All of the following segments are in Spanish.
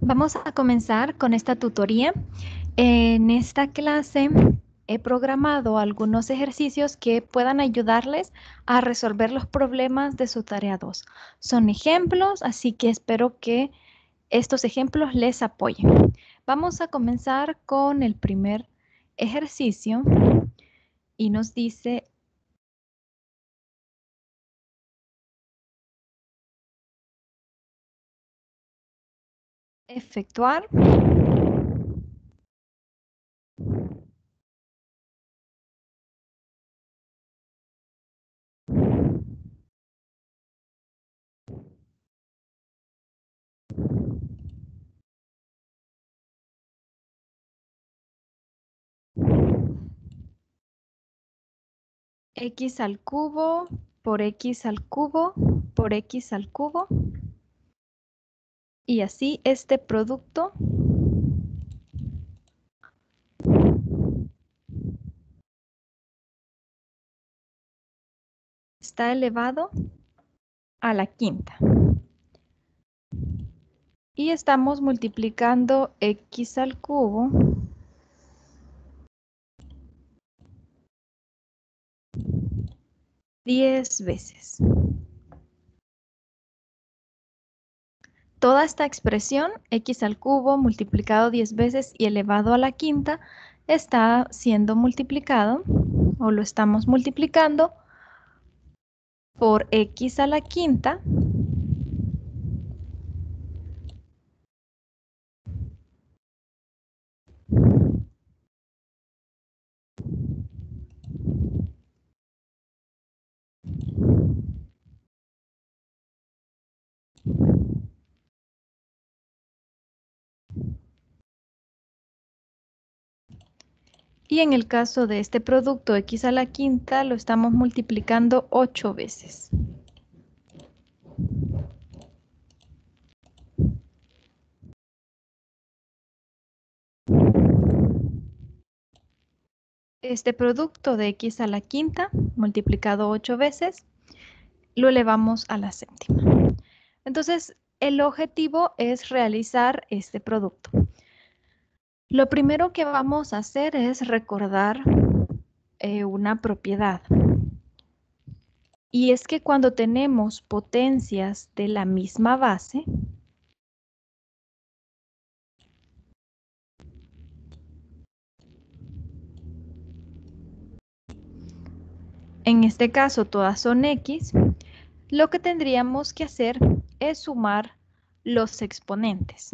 Vamos a comenzar con esta tutoría. En esta clase he programado algunos ejercicios que puedan ayudarles a resolver los problemas de su tarea 2. Son ejemplos, así que espero que estos ejemplos les apoyen. Vamos a comenzar con el primer ejercicio y nos dice efectuar x al cubo por x al cubo por x al cubo. Y así este producto está elevado a la quinta. Y estamos multiplicando x al cubo diez veces. Toda esta expresión, x al cubo multiplicado 10 veces y elevado a la quinta, está siendo multiplicado, o lo estamos multiplicando, por x a la quinta y en el caso de este producto x a la quinta lo estamos multiplicando 8 veces. Este producto de x a la quinta multiplicado 8 veces lo elevamos a la séptima. Entonces, el objetivo es realizar este producto. Lo primero que vamos a hacer es recordar una propiedad. Y es que cuando tenemos potencias de la misma base, en este caso todas son x, lo que tendríamos que hacer es sumar los exponentes.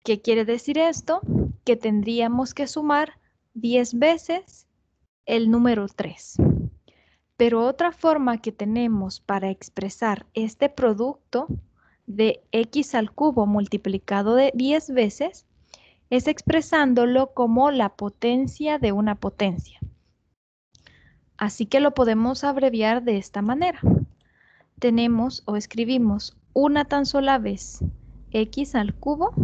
¿Qué quiere decir esto? Que tendríamos que sumar 10 veces el número 3. Pero otra forma que tenemos para expresar este producto de x al cubo multiplicado de 10 veces es expresándolo como la potencia de una potencia. Así que lo podemos abreviar de esta manera. Tenemos o escribimos una tan sola vez x al cubo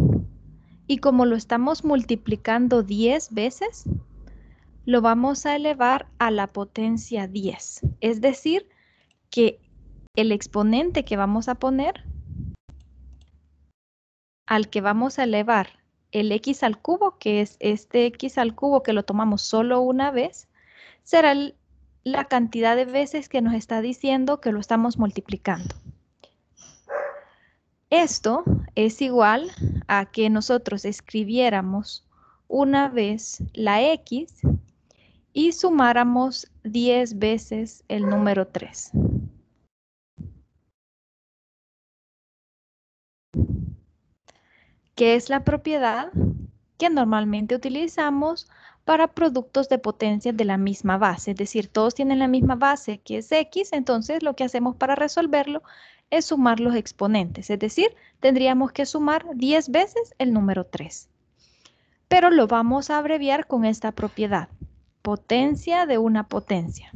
y como lo estamos multiplicando 10 veces, lo vamos a elevar a la potencia 10. Es decir, que el exponente que vamos a poner, al que vamos a elevar el x al cubo, que es este x al cubo que lo tomamos solo una vez, será la cantidad de veces que nos está diciendo que lo estamos multiplicando. Esto es igual a que nosotros escribiéramos una vez la x y sumáramos 10 veces el número 3. ¿Qué es la propiedad que normalmente utilizamos para productos de potencias de la misma base? Es decir, todos tienen la misma base que es x, entonces lo que hacemos para resolverlo es sumar los exponentes. Es decir, tendríamos que sumar 10 veces el número 3. Pero lo vamos a abreviar con esta propiedad, potencia de una potencia.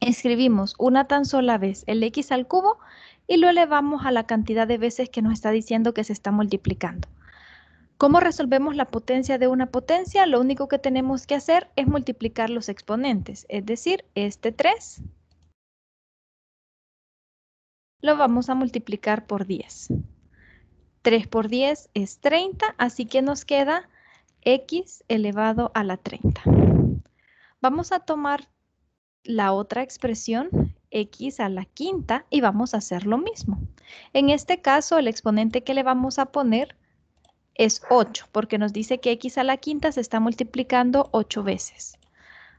Escribimos una tan sola vez el x al cubo y lo elevamos a la cantidad de veces que nos está diciendo que se está multiplicando. ¿Cómo resolvemos la potencia de una potencia? Lo único que tenemos que hacer es multiplicar los exponentes, es decir, este 3 lo vamos a multiplicar por 10. 3 por 10 es 30, así que nos queda x elevado a la 30. Vamos a tomar la otra expresión, x a la quinta, y vamos a hacer lo mismo. En este caso, el exponente que le vamos a poner es 8, porque nos dice que x a la quinta se está multiplicando 8 veces.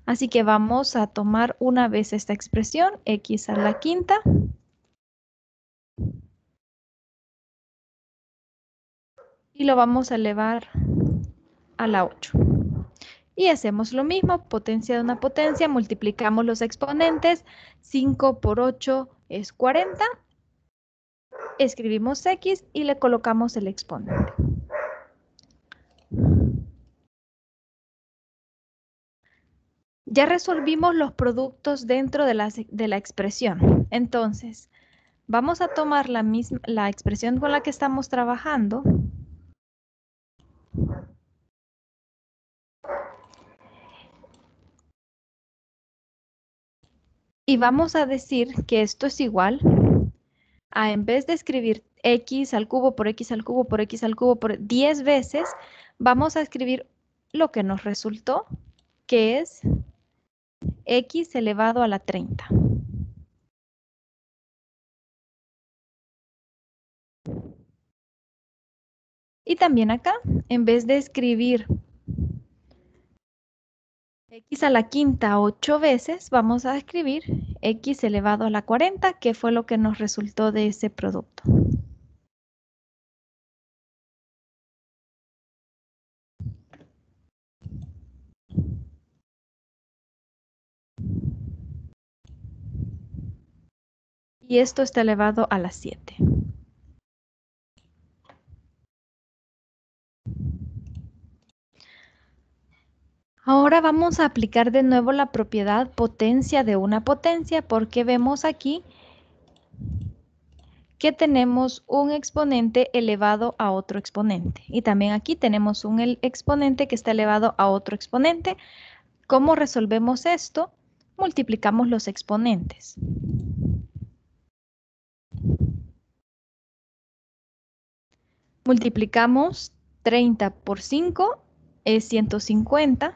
Así que vamos a tomar una vez esta expresión, x a la quinta, y lo vamos a elevar a la 8. Y hacemos lo mismo, potencia de una potencia, multiplicamos los exponentes, 5 por 8 es 40, escribimos x y le colocamos el exponente. Ya resolvimos los productos dentro de la expresión. Entonces, vamos a tomar la expresión con la que estamos trabajando y vamos a decir que esto es igual a, en vez de escribir x al cubo por x al cubo por x al cubo por 10 veces, vamos a escribir lo que nos resultó, que es x elevado a la 30. Y también acá, en vez de escribir x a la quinta 8 veces, vamos a escribir x elevado a la 40, que fue lo que nos resultó de ese producto. Y esto está elevado a la 7. Ahora vamos a aplicar de nuevo la propiedad potencia de una potencia porque vemos aquí que tenemos un exponente elevado a otro exponente. Y también aquí tenemos un exponente que está elevado a otro exponente. ¿Cómo resolvemos esto? Multiplicamos los exponentes. Multiplicamos 30 por 5 es 150.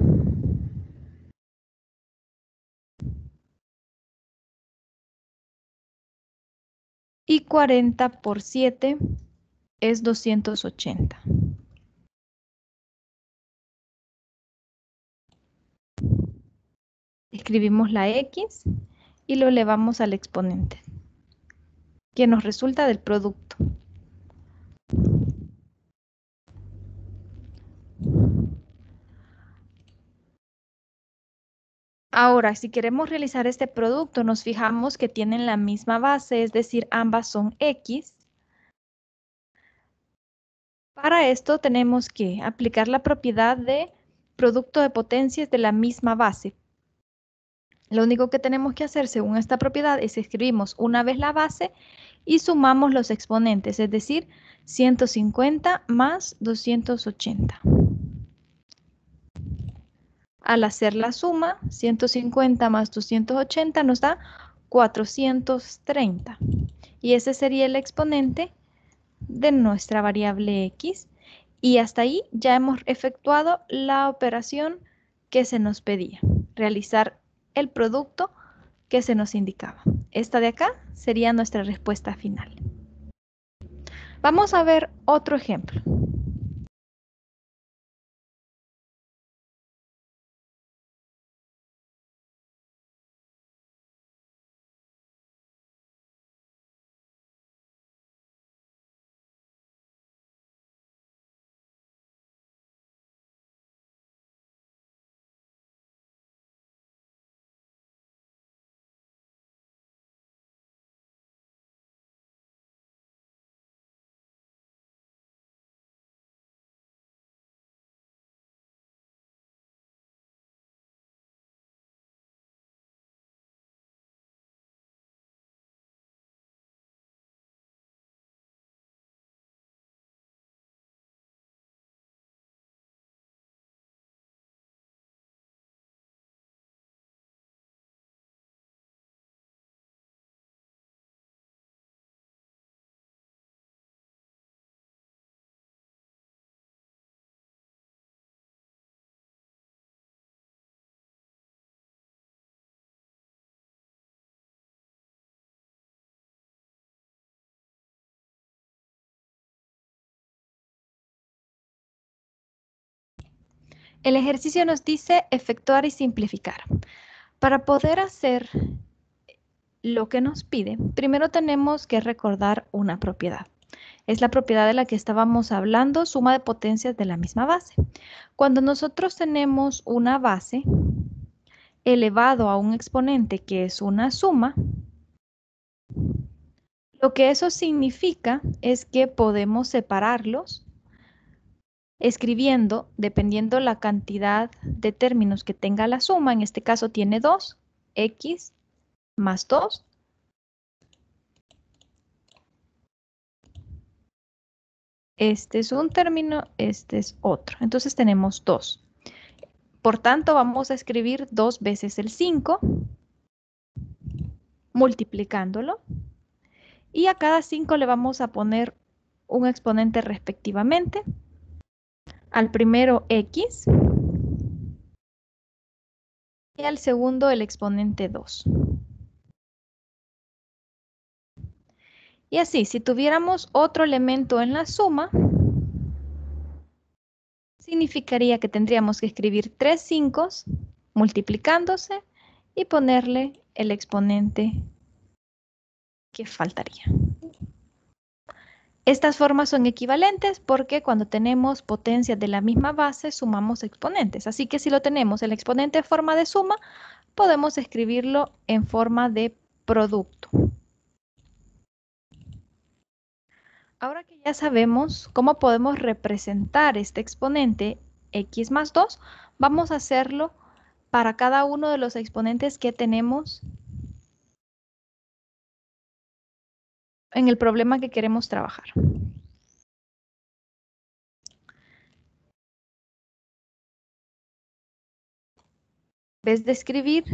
Y 40 por 7 es 280. Escribimos la x y lo elevamos al exponente, que nos resulta del producto. Ahora, si queremos realizar este producto, nos fijamos que tienen la misma base, es decir, ambas son x. Para esto tenemos que aplicar la propiedad de producto de potencias de la misma base. Lo único que tenemos que hacer según esta propiedad es escribimos una vez la base y sumamos los exponentes, es decir, 150 más 280. Al hacer la suma, 150 más 280 nos da 430. Y ese sería el exponente de nuestra variable x. Y hasta ahí ya hemos efectuado la operación que se nos pedía, realizar el producto que se nos indicaba. Esta de acá sería nuestra respuesta final. Vamos a ver otro ejemplo. El ejercicio nos dice efectuar y simplificar. Para poder hacer lo que nos pide, primero tenemos que recordar una propiedad. Es la propiedad de la que estábamos hablando, suma de potencias de la misma base. Cuando nosotros tenemos una base elevado a un exponente que es una suma, lo que eso significa es que podemos separarlos escribiendo, dependiendo la cantidad de términos que tenga la suma, en este caso tiene 2, x más 2. Este es un término, este es otro. Entonces tenemos 2. Por tanto, vamos a escribir 2 veces el 5, multiplicándolo. Y a cada 5 le vamos a poner un exponente respectivamente. Al primero x y al segundo el exponente 2. Y así, si tuviéramos otro elemento en la suma, significaría que tendríamos que escribir 3 5 multiplicándose y ponerle el exponente que faltaría. Estas formas son equivalentes porque cuando tenemos potencias de la misma base sumamos exponentes. Así que si lo tenemos el exponente en forma de suma, podemos escribirlo en forma de producto. Ahora que ya sabemos cómo podemos representar este exponente x más 2, vamos a hacerlo para cada uno de los exponentes que tenemos en el problema que queremos trabajar. En vez de escribir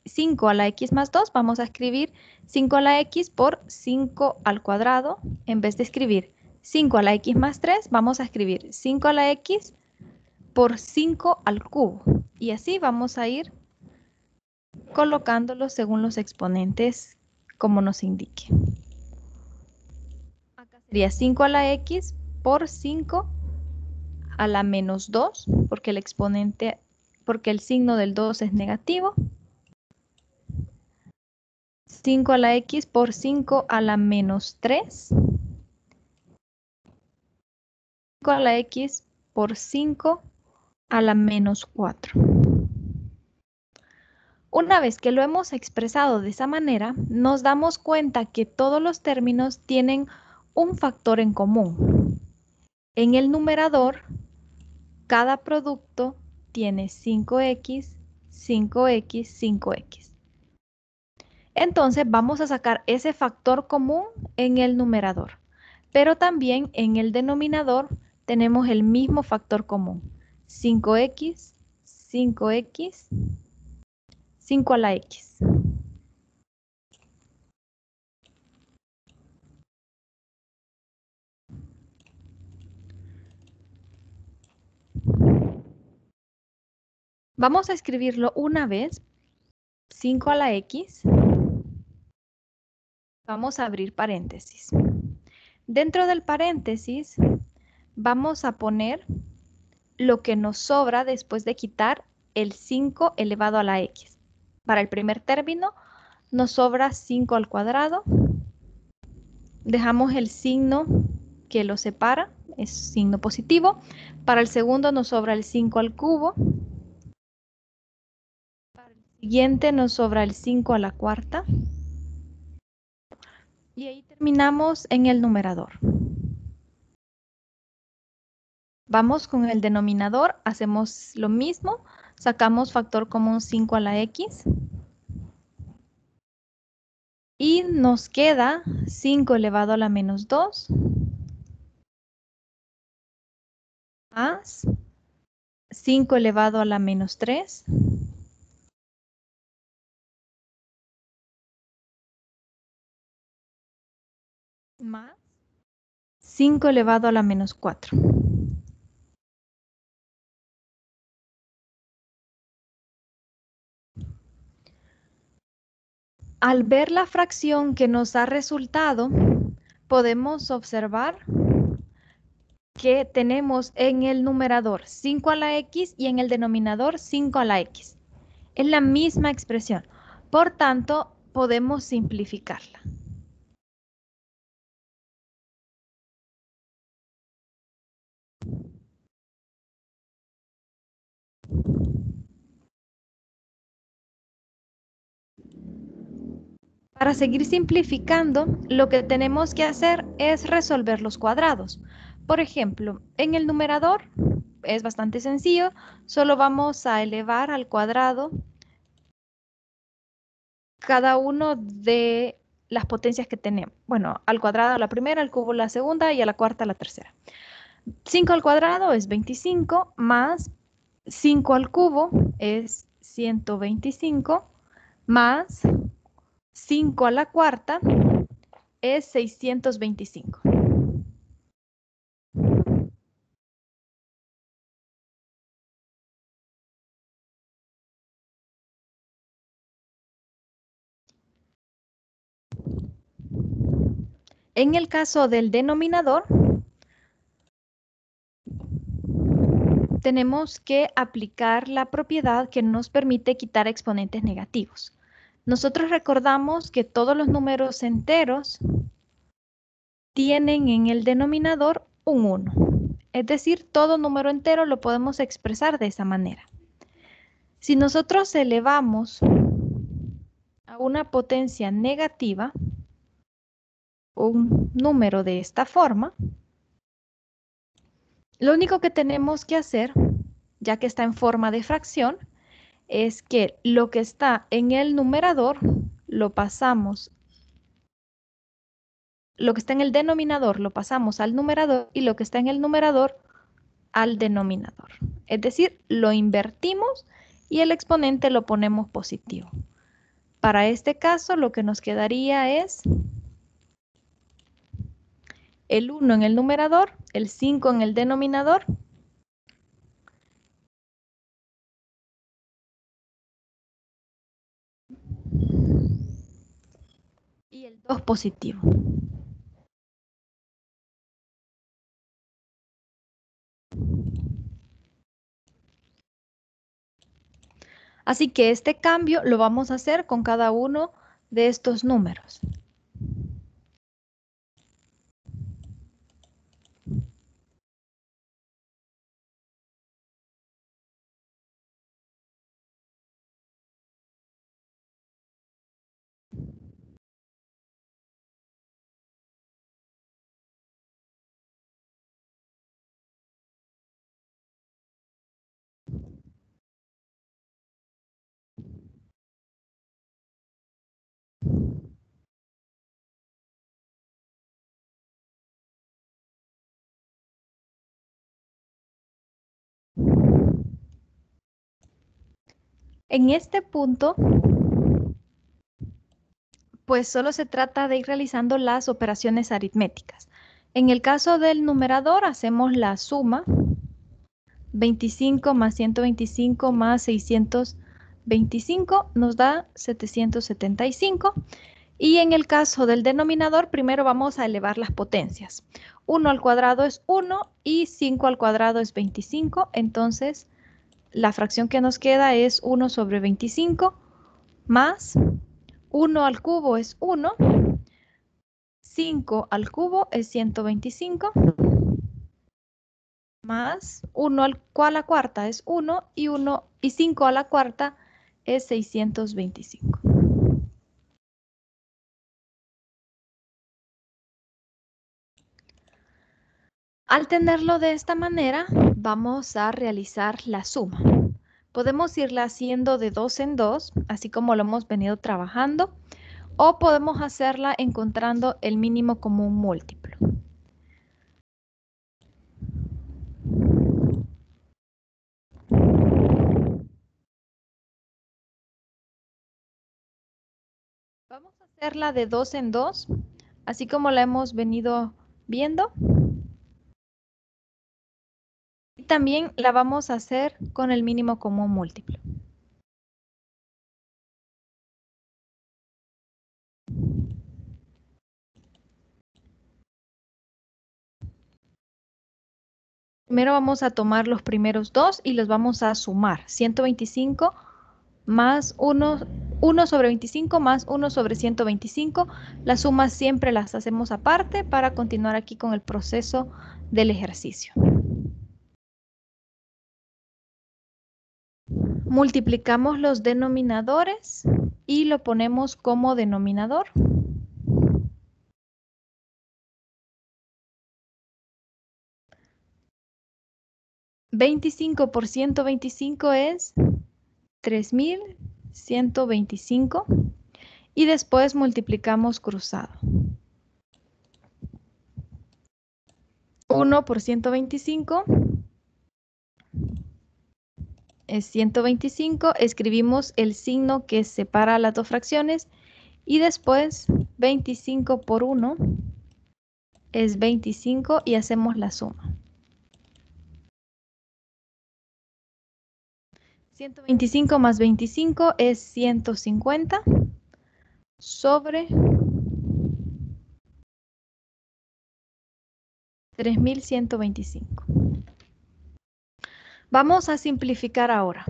5 a la x más 2, vamos a escribir 5 a la x por 5 al cuadrado. En vez de escribir 5 a la x más 3, vamos a escribir 5 a la x por 5 al cubo. Y así vamos a ir colocándolos según los exponentes como nos indique. Acá sería 5 a la x por 5 a la menos 2, porque el signo del 2 es negativo. 5 a la x por 5 a la menos 3. 5 a la x por 5 a la menos 4. Una vez que lo hemos expresado de esa manera, nos damos cuenta que todos los términos tienen un factor en común. En el numerador, cada producto tiene 5x, 5x, 5x. Entonces vamos a sacar ese factor común en el numerador, pero también en el denominador tenemos el mismo factor común, 5x, 5x, 5 a la x. Vamos a escribirlo una vez, 5 a la x. Vamos a abrir paréntesis. Dentro del paréntesis vamos a poner lo que nos sobra después de quitar el 5 elevado a la x. Para el primer término nos sobra 5 al cuadrado. Dejamos el signo que lo separa, es signo positivo. Para el segundo nos sobra el 5 al cubo. Para el siguiente nos sobra el 5 a la cuarta. Y ahí terminamos en el numerador. Vamos con el denominador, hacemos lo mismo. Sacamos factor común 5 a la x. Y nos queda 5 elevado a la menos 2 más 5 elevado a la menos 3 más 5 elevado a la menos 4. Al ver la fracción que nos ha resultado, podemos observar que tenemos en el numerador 5 a la x y en el denominador 5 a la x. Es la misma expresión. Por tanto, podemos simplificarla. Para seguir simplificando, lo que tenemos que hacer es resolver los cuadrados. Por ejemplo, en el numerador es bastante sencillo, solo vamos a elevar al cuadrado cada uno de las potencias que tenemos. Bueno, al cuadrado a la primera, al cubo la segunda y a la cuarta la tercera. 5 al cuadrado es 25 más 5 al cubo es 125 más 5 a la cuarta es 625. En el caso del denominador, tenemos que aplicar la propiedad que nos permite quitar exponentes negativos. Nosotros recordamos que todos los números enteros tienen en el denominador un 1. Es decir, todo número entero lo podemos expresar de esa manera. Si nosotros elevamos a una potencia negativa un número de esta forma, lo único que tenemos que hacer, ya que está en forma de fracción, es que lo que está en el numerador lo pasamos, lo que está en el denominador lo pasamos al numerador y lo que está en el numerador al denominador. Es decir, lo invertimos y el exponente lo ponemos positivo. Para este caso, lo que nos quedaría es el 1 en el numerador, el 5 en el denominador y el 2 positivo. Así que este cambio lo vamos a hacer con cada uno de estos números. En este punto, pues solo se trata de ir realizando las operaciones aritméticas. En el caso del numerador hacemos la suma, 25 más 125 más 625 nos da 775. Y en el caso del denominador, primero vamos a elevar las potencias. 1 al cuadrado es 1 y 5 al cuadrado es 25. Entonces, la fracción que nos queda es 1 sobre 25 más 1 al cubo es 1, 5 al cubo es 125, más 1 a la cuarta es 1 y 5 a la cuarta es 625. Al tenerlo de esta manera, vamos a realizar la suma. Podemos irla haciendo de 2 en 2, así como lo hemos venido trabajando, o podemos hacerla encontrando el mínimo común múltiplo. Vamos a hacerla de 2 en 2, así como la hemos venido viendo. Y también la vamos a hacer con el mínimo común múltiplo. Primero vamos a tomar los primeros dos y los vamos a sumar. 125 más 1 sobre 25 más 1 sobre 125. Las sumas siempre las hacemos aparte para continuar aquí con el proceso del ejercicio. Multiplicamos los denominadores y lo ponemos como denominador. 25 por 125 es 3125 y después multiplicamos cruzado. 1 por 125 es 125, escribimos el signo que separa las dos fracciones y después 25 por 1 es 25 y hacemos la suma. 125 más 25 es 150 sobre 3125. Vamos a simplificar ahora.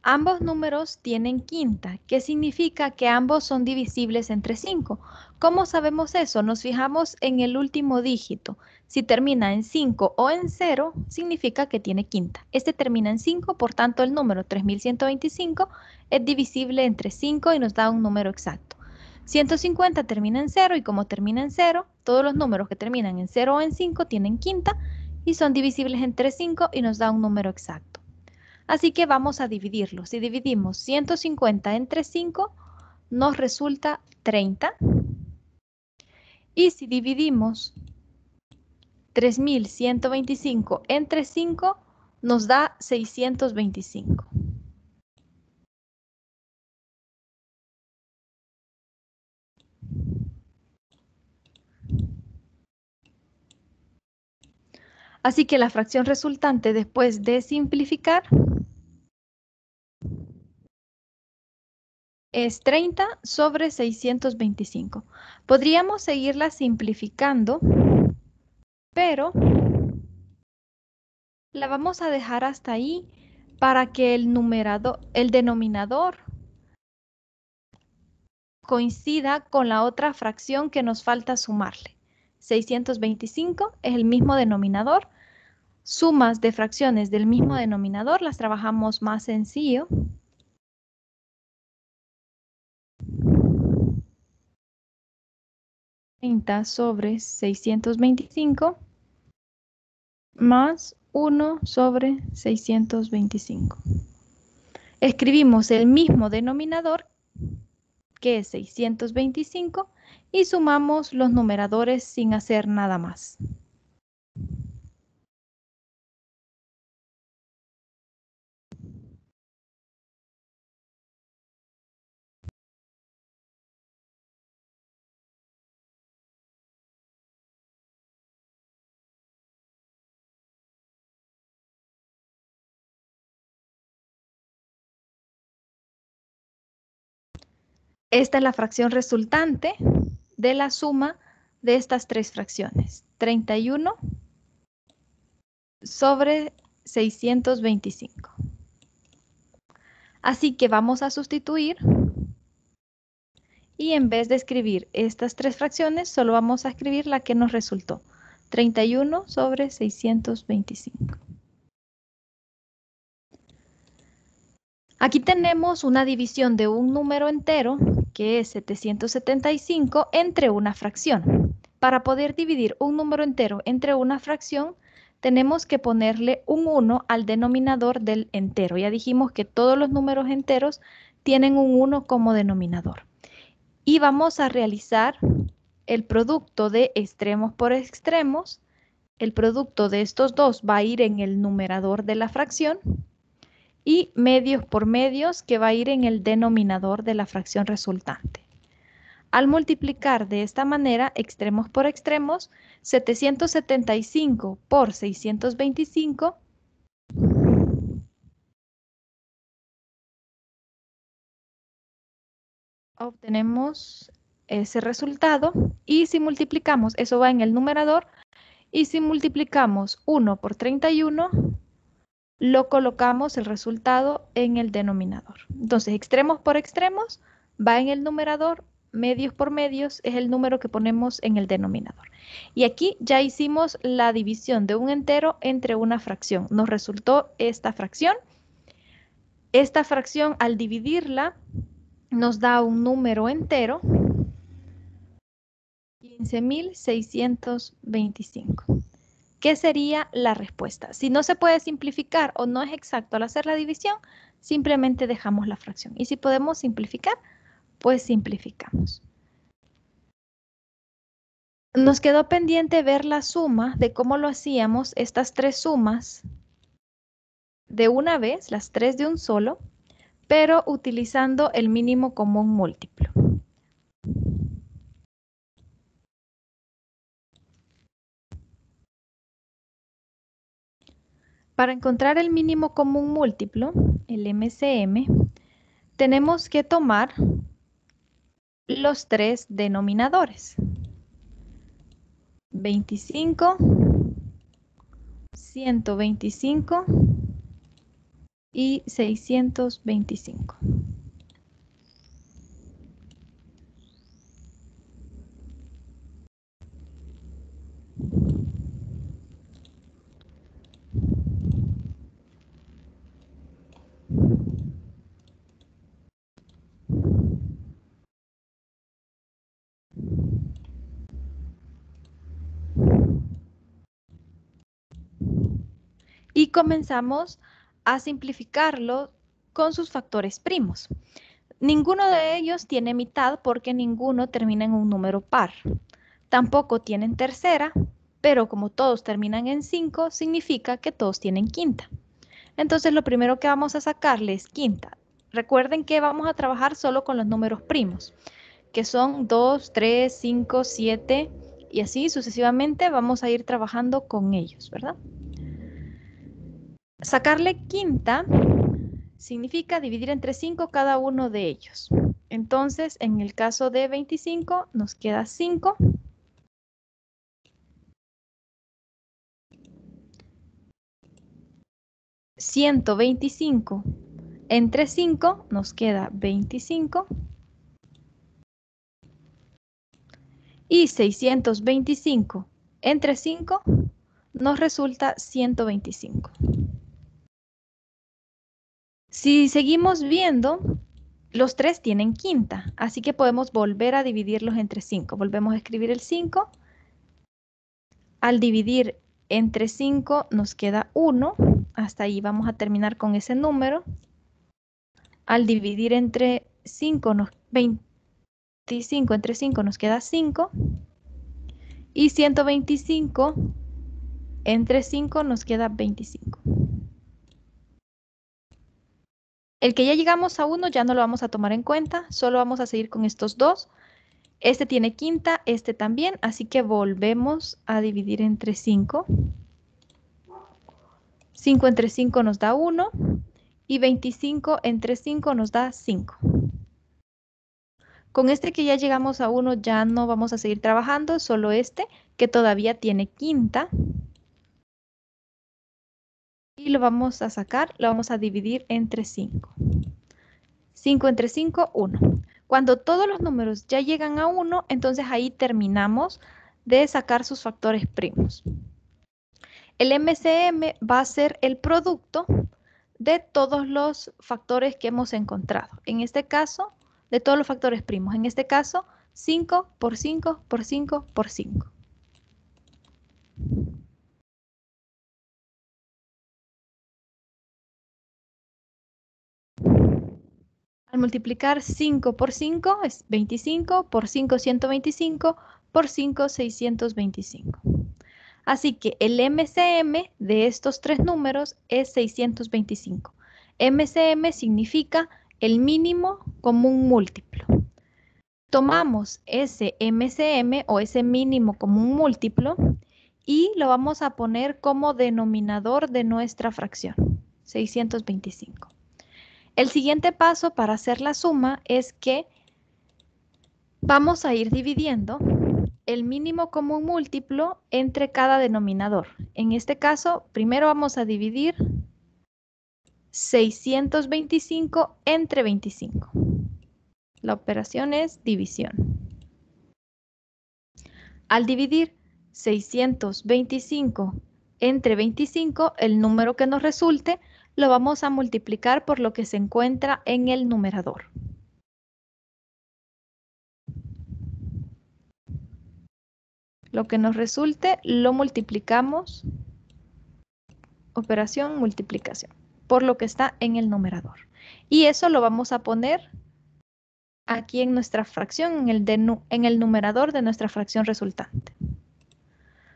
Ambos números tienen quinta, que significa que ambos son divisibles entre 5. ¿Cómo sabemos eso? Nos fijamos en el último dígito. Si termina en 5 o en 0, significa que tiene quinta. Este termina en 5, por tanto el número 3125 es divisible entre 5 y nos da un número exacto. 150 termina en 0 y como termina en 0, todos los números que terminan en 0 o en 5 tienen quinta y son divisibles entre 5 y nos da un número exacto. Así que vamos a dividirlo. Si dividimos 150 entre 5, nos resulta 30. Y si dividimos 3125 entre 5, nos da 625. Así que la fracción resultante después de simplificar es 30 sobre 625. Podríamos seguirla simplificando, pero la vamos a dejar hasta ahí para que el denominador coincida con la otra fracción que nos falta sumarle. 625 es el mismo denominador. Sumas de fracciones del mismo denominador las trabajamos más sencillo. 30 sobre 625 más 1 sobre 625. Escribimos el mismo denominador, que es 625, y sumamos los numeradores sin hacer nada más. Esta es la fracción resultante de la suma de estas tres fracciones. 31 sobre 625. Así que vamos a sustituir y en vez de escribir estas tres fracciones, solo vamos a escribir la que nos resultó. 31 sobre 625. Aquí tenemos una división de un número entero, que es 775, entre una fracción. Para poder dividir un número entero entre una fracción, tenemos que ponerle un 1 al denominador del entero. Ya dijimos que todos los números enteros tienen un 1 como denominador. Y vamos a realizar el producto de extremos por extremos. El producto de estos dos va a ir en el numerador de la fracción y medios por medios que va a ir en el denominador de la fracción resultante. Al multiplicar de esta manera extremos por extremos, 775 por 625 obtenemos ese resultado y si multiplicamos, eso va en el numerador Y si multiplicamos 1 por 31, lo colocamos el resultado en el denominador. Entonces, extremos por extremos va en el numerador, medios por medios es el número que ponemos en el denominador. Y aquí ya hicimos la división de un entero entre una fracción. Nos resultó esta fracción. Esta fracción, al dividirla, nos da un número entero, 15.625. ¿Qué sería la respuesta? Si no se puede simplificar o no es exacto al hacer la división, simplemente dejamos la fracción. Y si podemos simplificar, pues simplificamos. Nos quedó pendiente ver la suma de cómo lo hacíamos, estas tres sumas de una vez, las tres de un solo, pero utilizando el mínimo común múltiplo. Para encontrar el mínimo común múltiplo, el MCM, tenemos que tomar los tres denominadores. 25, 125 y 625. Y comenzamos a simplificarlo con sus factores primos. Ninguno de ellos tiene mitad porque ninguno termina en un número par. Tampoco tienen tercera, pero como todos terminan en 5, significa que todos tienen quinta. Entonces lo primero que vamos a sacarle es quinta. Recuerden que vamos a trabajar solo con los números primos, que son 2, 3, 5, 7 y así sucesivamente vamos a ir trabajando con ellos, ¿verdad? Sacarle quinta significa dividir entre 5 cada uno de ellos. Entonces, en el caso de 25, nos queda 5. $125 entre 5 nos queda 25. Y 625 entre 5 nos resulta 125. Si seguimos viendo, los tres tienen quinta, así que podemos volver a dividirlos entre 5. Volvemos a escribir el 5. Al dividir entre 5 nos queda 1. Hasta ahí vamos a terminar con ese número. Al dividir entre 5, 25 entre 5 nos queda 5. Y 125 entre 5 nos queda 25. El que ya llegamos a 1 ya no lo vamos a tomar en cuenta, solo vamos a seguir con estos dos. Este tiene quinta, este también, así que volvemos a dividir entre 5. 5 entre 5 nos da 1 y 25 entre 5 nos da 5. Con este que ya llegamos a 1 ya no vamos a seguir trabajando, solo este que todavía tiene quinta. Y lo vamos a sacar, lo vamos a dividir entre 5. 5 entre 5, 1. Cuando todos los números ya llegan a 1, entonces ahí terminamos de sacar sus factores primos. El MCM va a ser el producto de todos los factores que hemos encontrado. En este caso, de todos los factores primos. En este caso, 5 por 5 por 5 por 5. Al multiplicar 5 por 5 es 25, por 5 125, por 5 625. Así que el MCM de estos tres números es 625. MCM significa el mínimo común múltiplo. Tomamos ese MCM o ese mínimo común múltiplo y lo vamos a poner como denominador de nuestra fracción, 625. El siguiente paso para hacer la suma es que vamos a ir dividiendo el mínimo común múltiplo entre cada denominador. En este caso, primero vamos a dividir 625 entre 25. La operación es división. Al dividir 625 entre 25, el número que nos resulte lo vamos a multiplicar por lo que se encuentra en el numerador. Lo que nos resulte lo multiplicamos, operación multiplicación, por lo que está en el numerador. Y eso lo vamos a poner aquí en nuestra fracción, en el numerador de nuestra fracción resultante.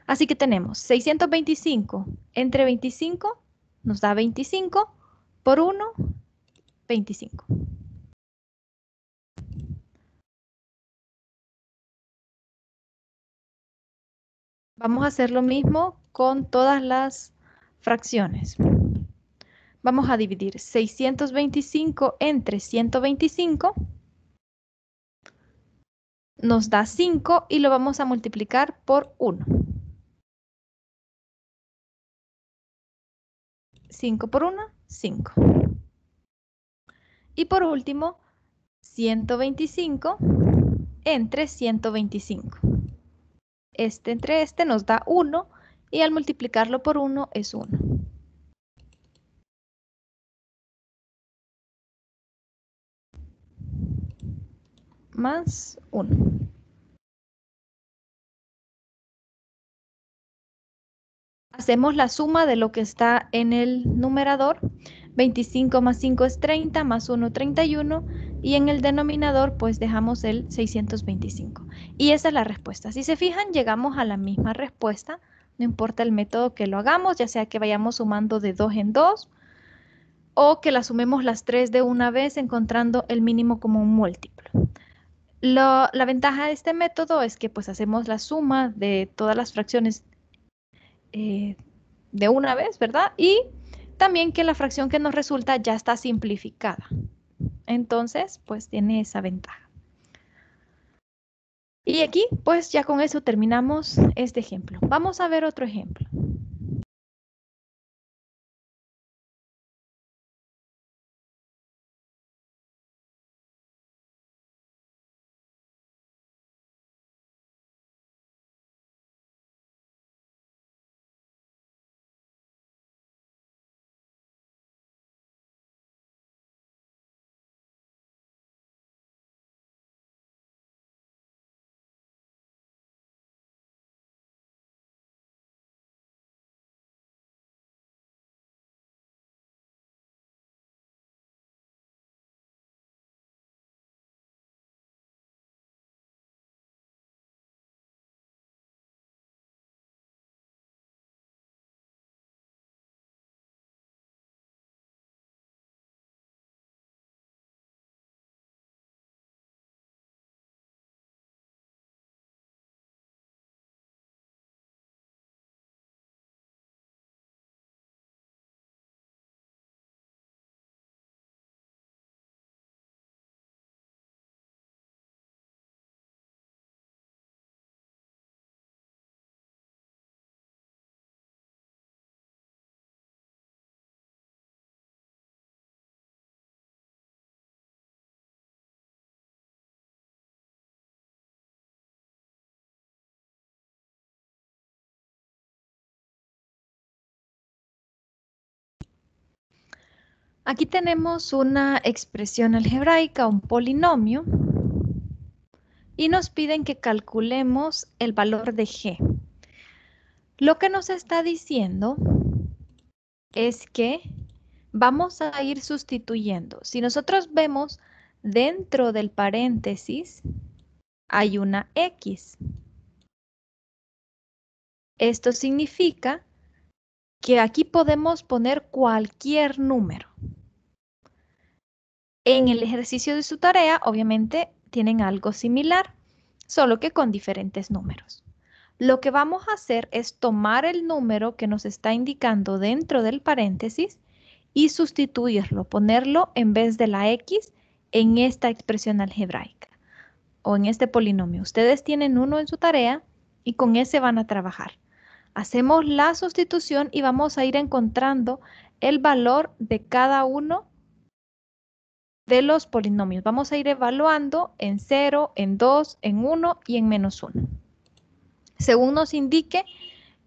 Así que tenemos 625 entre 25 nos da 25 por 1, 25. Vamos a hacer lo mismo con todas las fracciones. Vamos a dividir 625 entre 125. Nos da 5 y lo vamos a multiplicar por 1. 5 por 1, 5. Y por último, 125 entre 125. Este entre este nos da 1 y al multiplicarlo por 1 es 1. Más 1. Hacemos la suma de lo que está en el numerador. 25 más 5 es 30, más 1, 31. Y en el denominador, pues dejamos el 625. Y esa es la respuesta. Si se fijan, llegamos a la misma respuesta. No importa el método que lo hagamos, ya sea que vayamos sumando de 2 en 2 o que las sumemos las 3 de una vez encontrando el mínimo común múltiplo. La ventaja de este método es que pues hacemos la suma de todas las fracciones de una vez, ¿verdad? Y también que la fracción que nos resulta ya está simplificada. Entonces, pues tiene esa ventaja. Y aquí, pues ya con eso terminamos este ejemplo. Vamos a ver otro ejemplo. Aquí tenemos una expresión algebraica, un polinomio, y nos piden que calculemos el valor de g. Lo que nos está diciendo es que vamos a ir sustituyendo. Si nosotros vemos dentro del paréntesis hay una X. Esto significa que aquí podemos poner cualquier número. En el ejercicio de su tarea, obviamente, tienen algo similar, solo que con diferentes números. Lo que vamos a hacer es tomar el número que nos está indicando dentro del paréntesis y sustituirlo, ponerlo en vez de la X en esta expresión algebraica. o en este polinomio. Ustedes tienen 1 en su tarea y con ese van a trabajar. Hacemos la sustitución y vamos a ir encontrando el valor de cada uno de los polinomios. Vamos a ir evaluando en 0, en 2, en 1 y en -1, según nos indique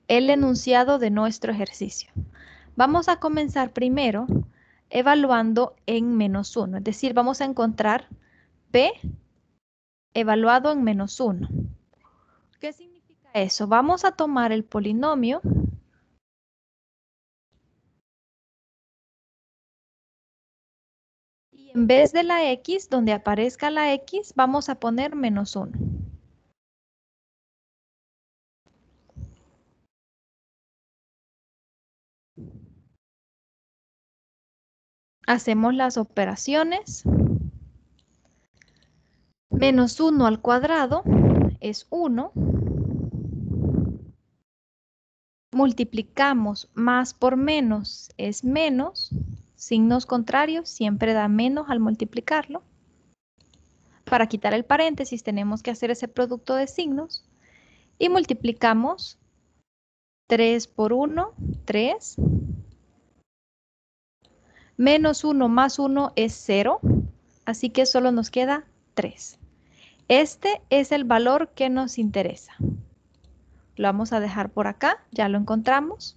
el enunciado de nuestro ejercicio. Vamos a comenzar primero evaluando en -1, es decir, vamos a encontrar P evaluado en -1. ¿Qué significa eso? Vamos a tomar el polinomio y en vez de la X, donde aparezca la X, vamos a poner -1. Hacemos las operaciones. -1 al cuadrado es 1. Multiplicamos más por menos es menos. Signos contrarios siempre da menos al multiplicarlo. Para quitar el paréntesis tenemos que hacer ese producto de signos. Y multiplicamos 3 por 1, 3. -1 más 1 es 0. Así que solo nos queda 3. Este es el valor que nos interesa. Lo vamos a dejar por acá, ya lo encontramos.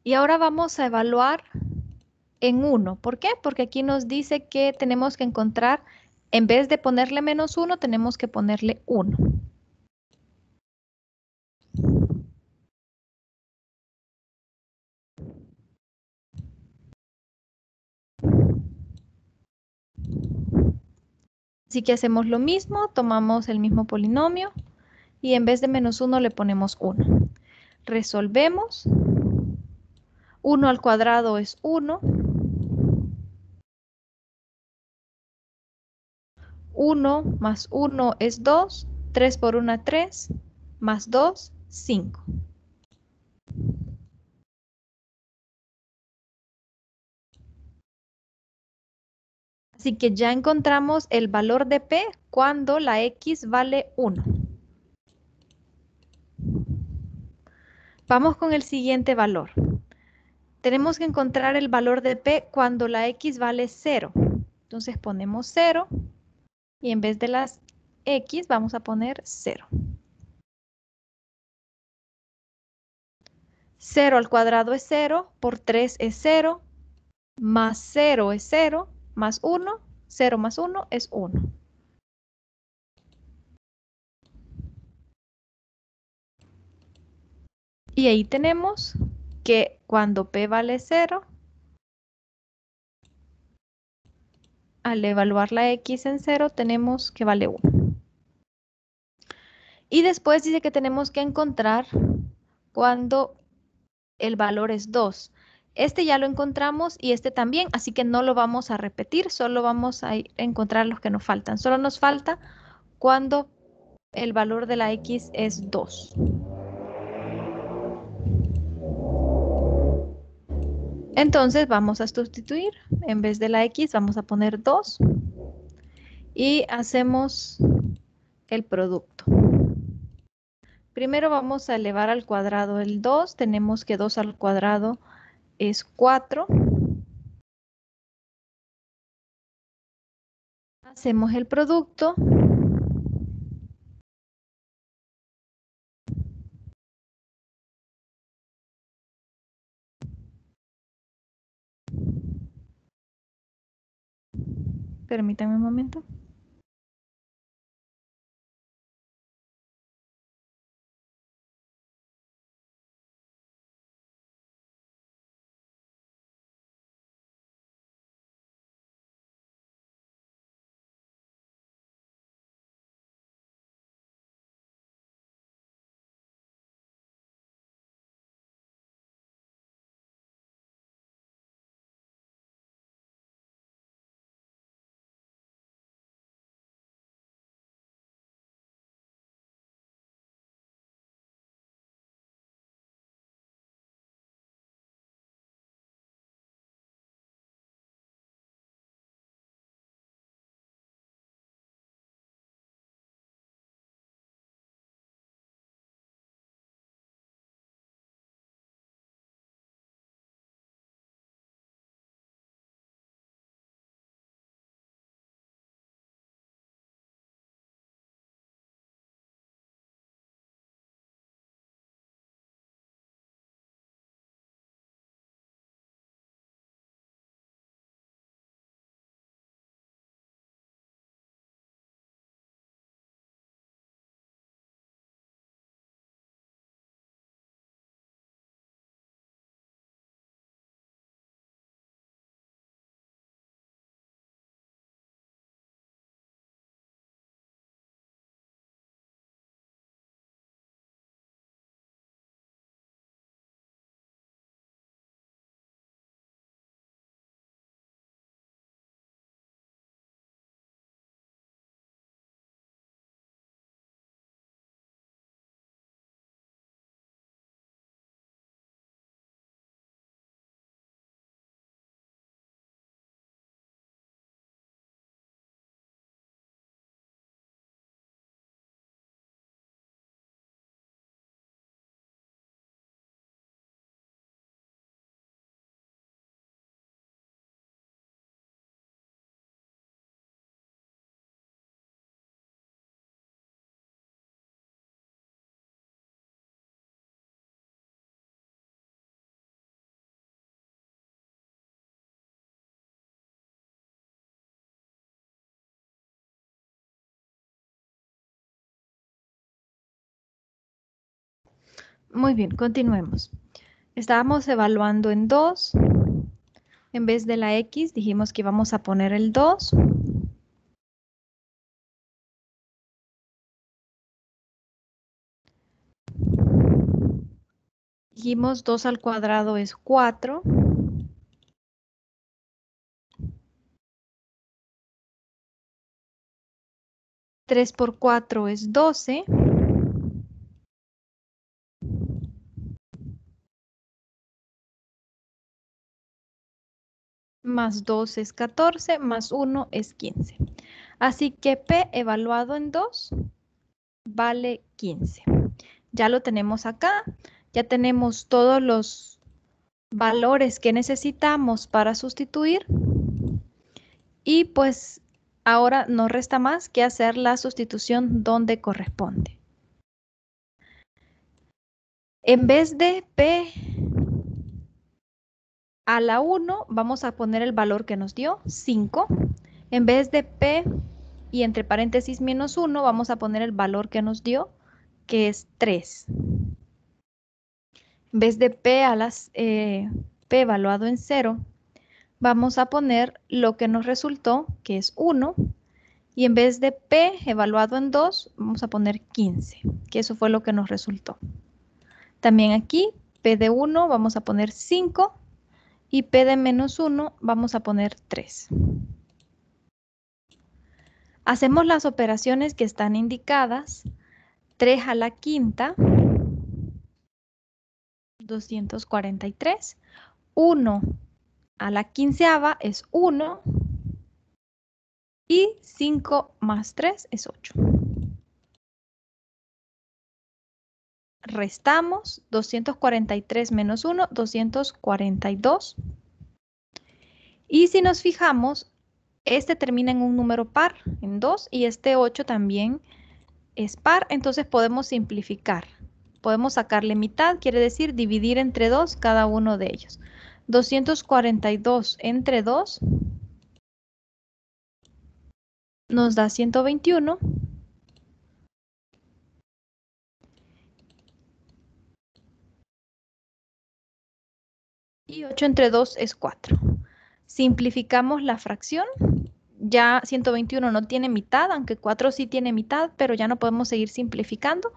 Y ahora vamos a evaluar en 1. ¿Por qué? Porque aquí nos dice que tenemos que encontrar, en vez de ponerle -1, tenemos que ponerle 1. Así que hacemos lo mismo, tomamos el mismo polinomio y en vez de -1 le ponemos 1. Resolvemos. 1 al cuadrado es 1. 1 más 1 es 2. 3 por 1, 3. Más 2, 5. Así que ya encontramos el valor de P cuando la X vale 1. Vamos con el siguiente valor. Tenemos que encontrar el valor de P cuando la X vale 0. Entonces ponemos 0 y en vez de las X vamos a poner 0. 0 al cuadrado es 0, por 3 es 0, más 0 es 0, más 1, 0 más 1 es 1. Y ahí tenemos que cuando P vale 0, al evaluar la X en 0, tenemos que vale 1. Y después dice que tenemos que encontrar cuando el valor es 2. Este ya lo encontramos y este también, así que no lo vamos a repetir, solo vamos a encontrar los que nos faltan. Solo nos falta cuando el valor de la X es 2. Entonces vamos a sustituir, en vez de la X vamos a poner 2 y hacemos el producto. Primero vamos a elevar al cuadrado el 2, tenemos que 2 al cuadrado es 4. Hacemos el producto. Permítanme un momento. Muy bien, continuemos. Estábamos evaluando en 2. En vez de la X dijimos que íbamos a poner el 2. Dijimos 2 al cuadrado es 4. 3 por 4 es 12. Más 2 es 14, más 1 es 15. Así que P evaluado en 2 vale 15. Ya lo tenemos acá. Ya tenemos todos los valores que necesitamos para sustituir. Y pues ahora no resta más que hacer la sustitución donde corresponde. En vez de P a la 1, vamos a poner el valor que nos dio, 5. En vez de P y entre paréntesis menos 1, vamos a poner el valor que nos dio, que es 3. En vez de P a las P evaluado en 0, vamos a poner lo que nos resultó, que es 1. Y en vez de P evaluado en 2, vamos a poner 15, que eso fue lo que nos resultó. También aquí, P de 1 vamos a poner 5 y P de menos 1 vamos a poner 3. Hacemos las operaciones que están indicadas. 3 a la quinta, 243. 1 a la quinceava es 1. Y 5 más 3 es 8. Restamos 243 menos 1, 242. Y si nos fijamos, este termina en un número par, en 2, y este 8 también es par, entonces podemos simplificar. Podemos sacarle mitad, quiere decir dividir entre 2 cada uno de ellos. 242 entre 2 nos da 121. Y 8 entre 2 es 4. Simplificamos la fracción. Ya 121 no tiene mitad, aunque 4 sí tiene mitad, pero ya no podemos seguir simplificando.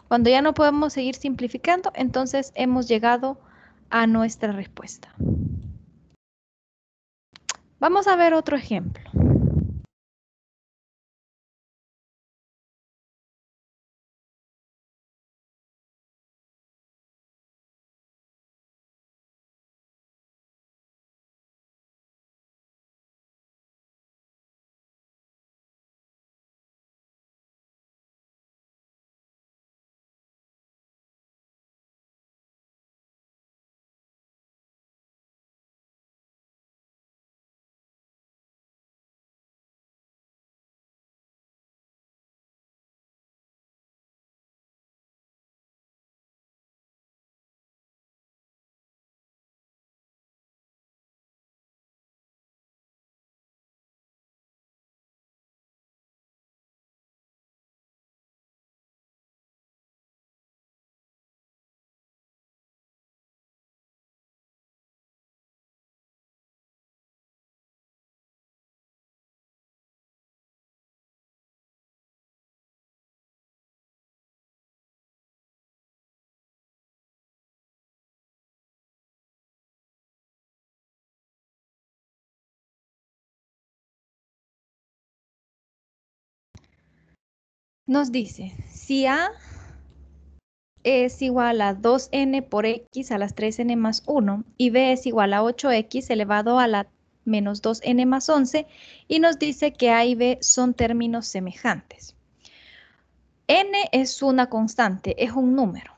Cuando ya no podemos seguir simplificando, entonces hemos llegado a nuestra respuesta. Vamos a ver otro ejemplo. Nos dice, si A es igual a 2n por x a las 3n más 1 y b es igual a 8x elevado a la menos 2n más 11 y nos dice que a y b son términos semejantes. N es una constante, es un número.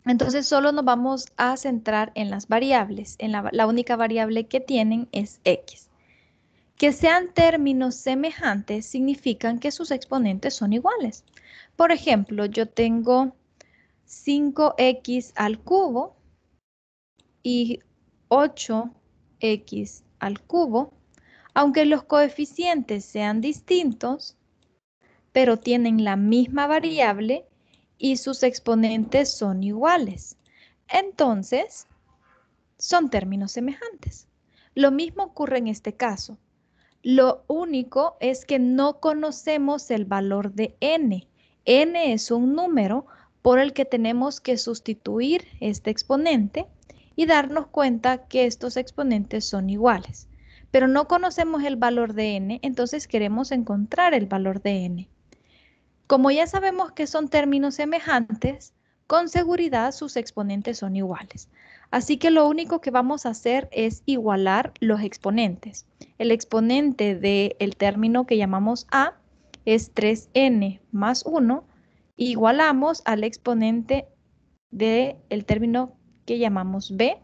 Entonces solo nos vamos a centrar en las variables. La única variable que tienen es x. Que sean términos semejantes significan que sus exponentes son iguales. Por ejemplo, yo tengo 5x al cubo y 8x al cubo, aunque los coeficientes sean distintos, pero tienen la misma variable y sus exponentes son iguales. Entonces, son términos semejantes. Lo mismo ocurre en este caso. Lo único es que no conocemos el valor de n. N es un número por el que tenemos que sustituir este exponente y darnos cuenta que estos exponentes son iguales. Pero no conocemos el valor de n, entonces queremos encontrar el valor de n. Como ya sabemos que son términos semejantes, con seguridad sus exponentes son iguales. Así que lo único que vamos a hacer es igualar los exponentes. El exponente del término que llamamos a es 3n más 1. Igualamos al exponente del término que llamamos b,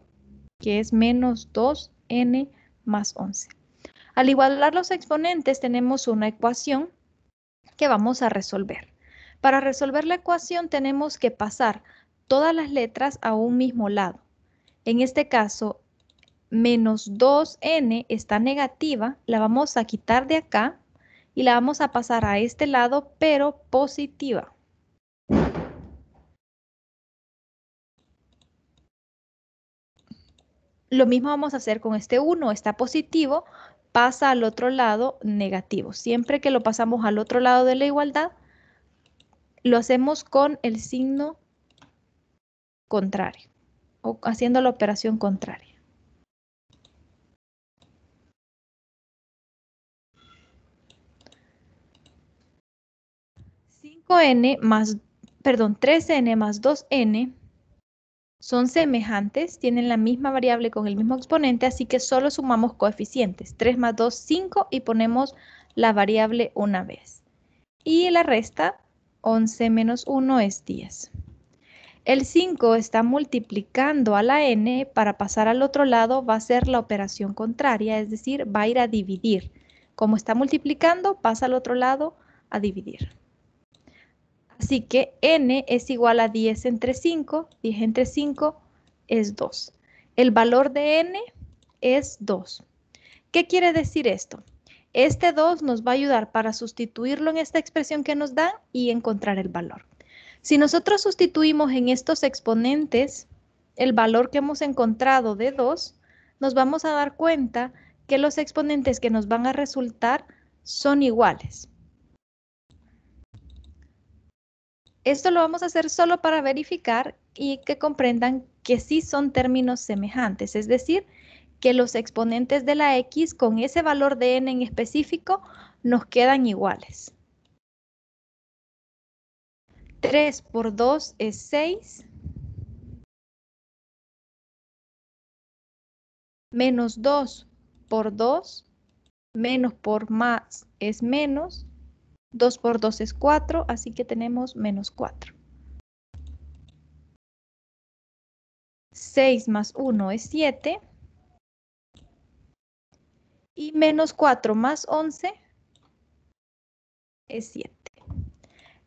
que es menos 2n más 11. Al igualar los exponentes tenemos una ecuación que vamos a resolver. Para resolver la ecuación tenemos que pasar todas las letras a un mismo lado. En este caso, menos 2n está negativa, la vamos a quitar de acá y la vamos a pasar a este lado, pero positiva. Lo mismo vamos a hacer con este 1, está positivo, pasa al otro lado negativo. Siempre que lo pasamos al otro lado de la igualdad, lo hacemos con el signo contrario o haciendo la operación contraria. 3n más 2n son semejantes, tienen la misma variable con el mismo exponente, así que solo sumamos coeficientes. 3 más 2, 5 y ponemos la variable una vez. Y la resta, 11 menos 1 es 10. El 5 está multiplicando a la n, para pasar al otro lado va a ser la operación contraria, es decir, va a ir a dividir. Como está multiplicando, pasa al otro lado a dividir. Así que n es igual a 10 entre 5, 10 entre 5 es 2. El valor de n es 2. ¿Qué quiere decir esto? Este 2 nos va a ayudar para sustituirlo en esta expresión que nos dan y encontrar el valor. Si nosotros sustituimos en estos exponentes el valor que hemos encontrado de 2, nos vamos a dar cuenta que los exponentes que nos van a resultar son iguales. Esto lo vamos a hacer solo para verificar y que comprendan que sí son términos semejantes, es decir, que los exponentes de la x con ese valor de n en específico nos quedan iguales. 3 por 2 es 6. Menos 2 por 2, menos por más es menos. 2 por 2 es 4, así que tenemos menos 4. 6 más 1 es 7. Y menos 4 más 11 es 7.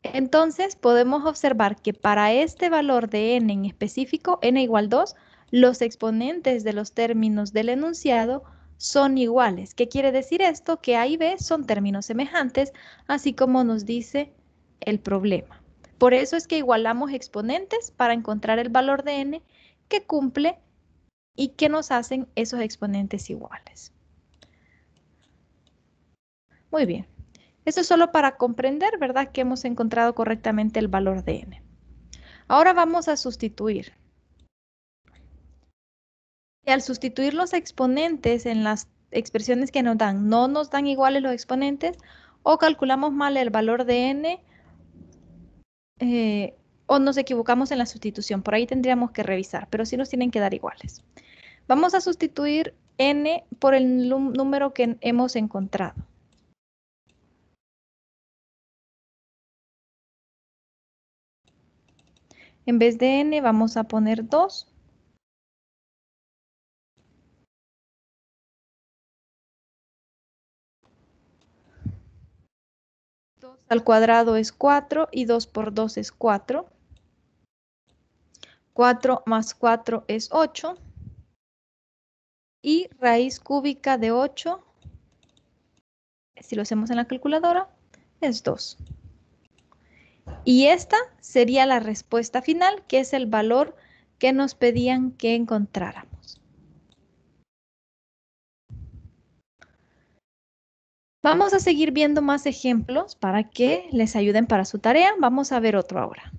Entonces podemos observar que para este valor de n en específico, n igual 2, los exponentes de los términos del enunciado son iguales. ¿Qué quiere decir esto? Que A y B son términos semejantes, así como nos dice el problema. Por eso es que igualamos exponentes para encontrar el valor de n que cumple y que nos hacen esos exponentes iguales. Muy bien. Esto es solo para comprender, ¿verdad?, que hemos encontrado correctamente el valor de n. Ahora vamos a sustituir. Y al sustituir los exponentes en las expresiones que nos dan, no nos dan iguales los exponentes, o calculamos mal el valor de n, o nos equivocamos en la sustitución. Por ahí tendríamos que revisar, pero sí nos tienen que dar iguales. Vamos a sustituir n por el número que hemos encontrado. En vez de n vamos a poner 2. 2 al cuadrado es 4 y 2 por 2 es 4. 4 más 4 es 8. Y raíz cúbica de 8, si lo hacemos en la calculadora, es 2. Y esta sería la respuesta final, que es el valor que nos pedían que encontráramos. Vamos a seguir viendo más ejemplos para que les ayuden para su tarea. Vamos a ver otro ahora.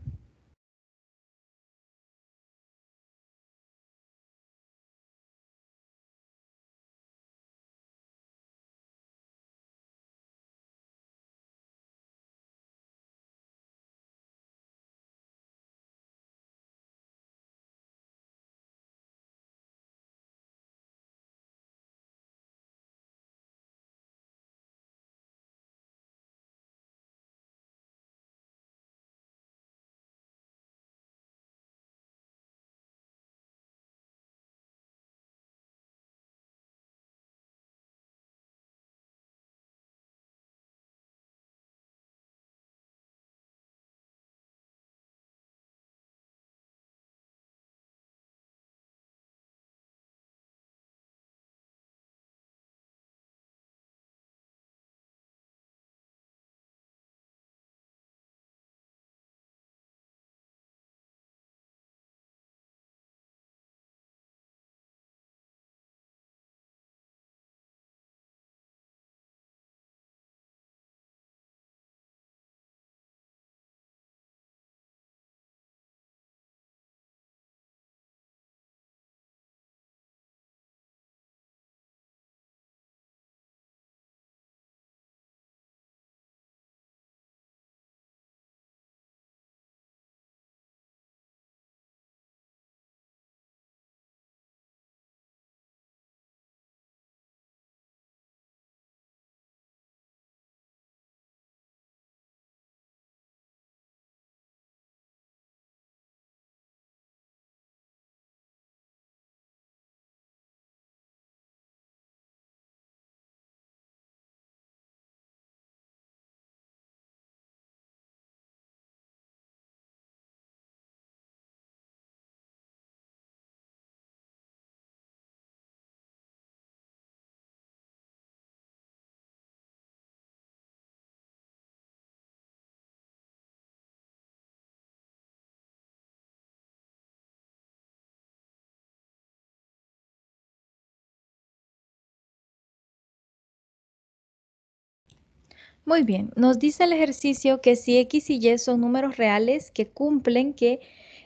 Muy bien, nos dice el ejercicio que si x y y son números reales que cumplen que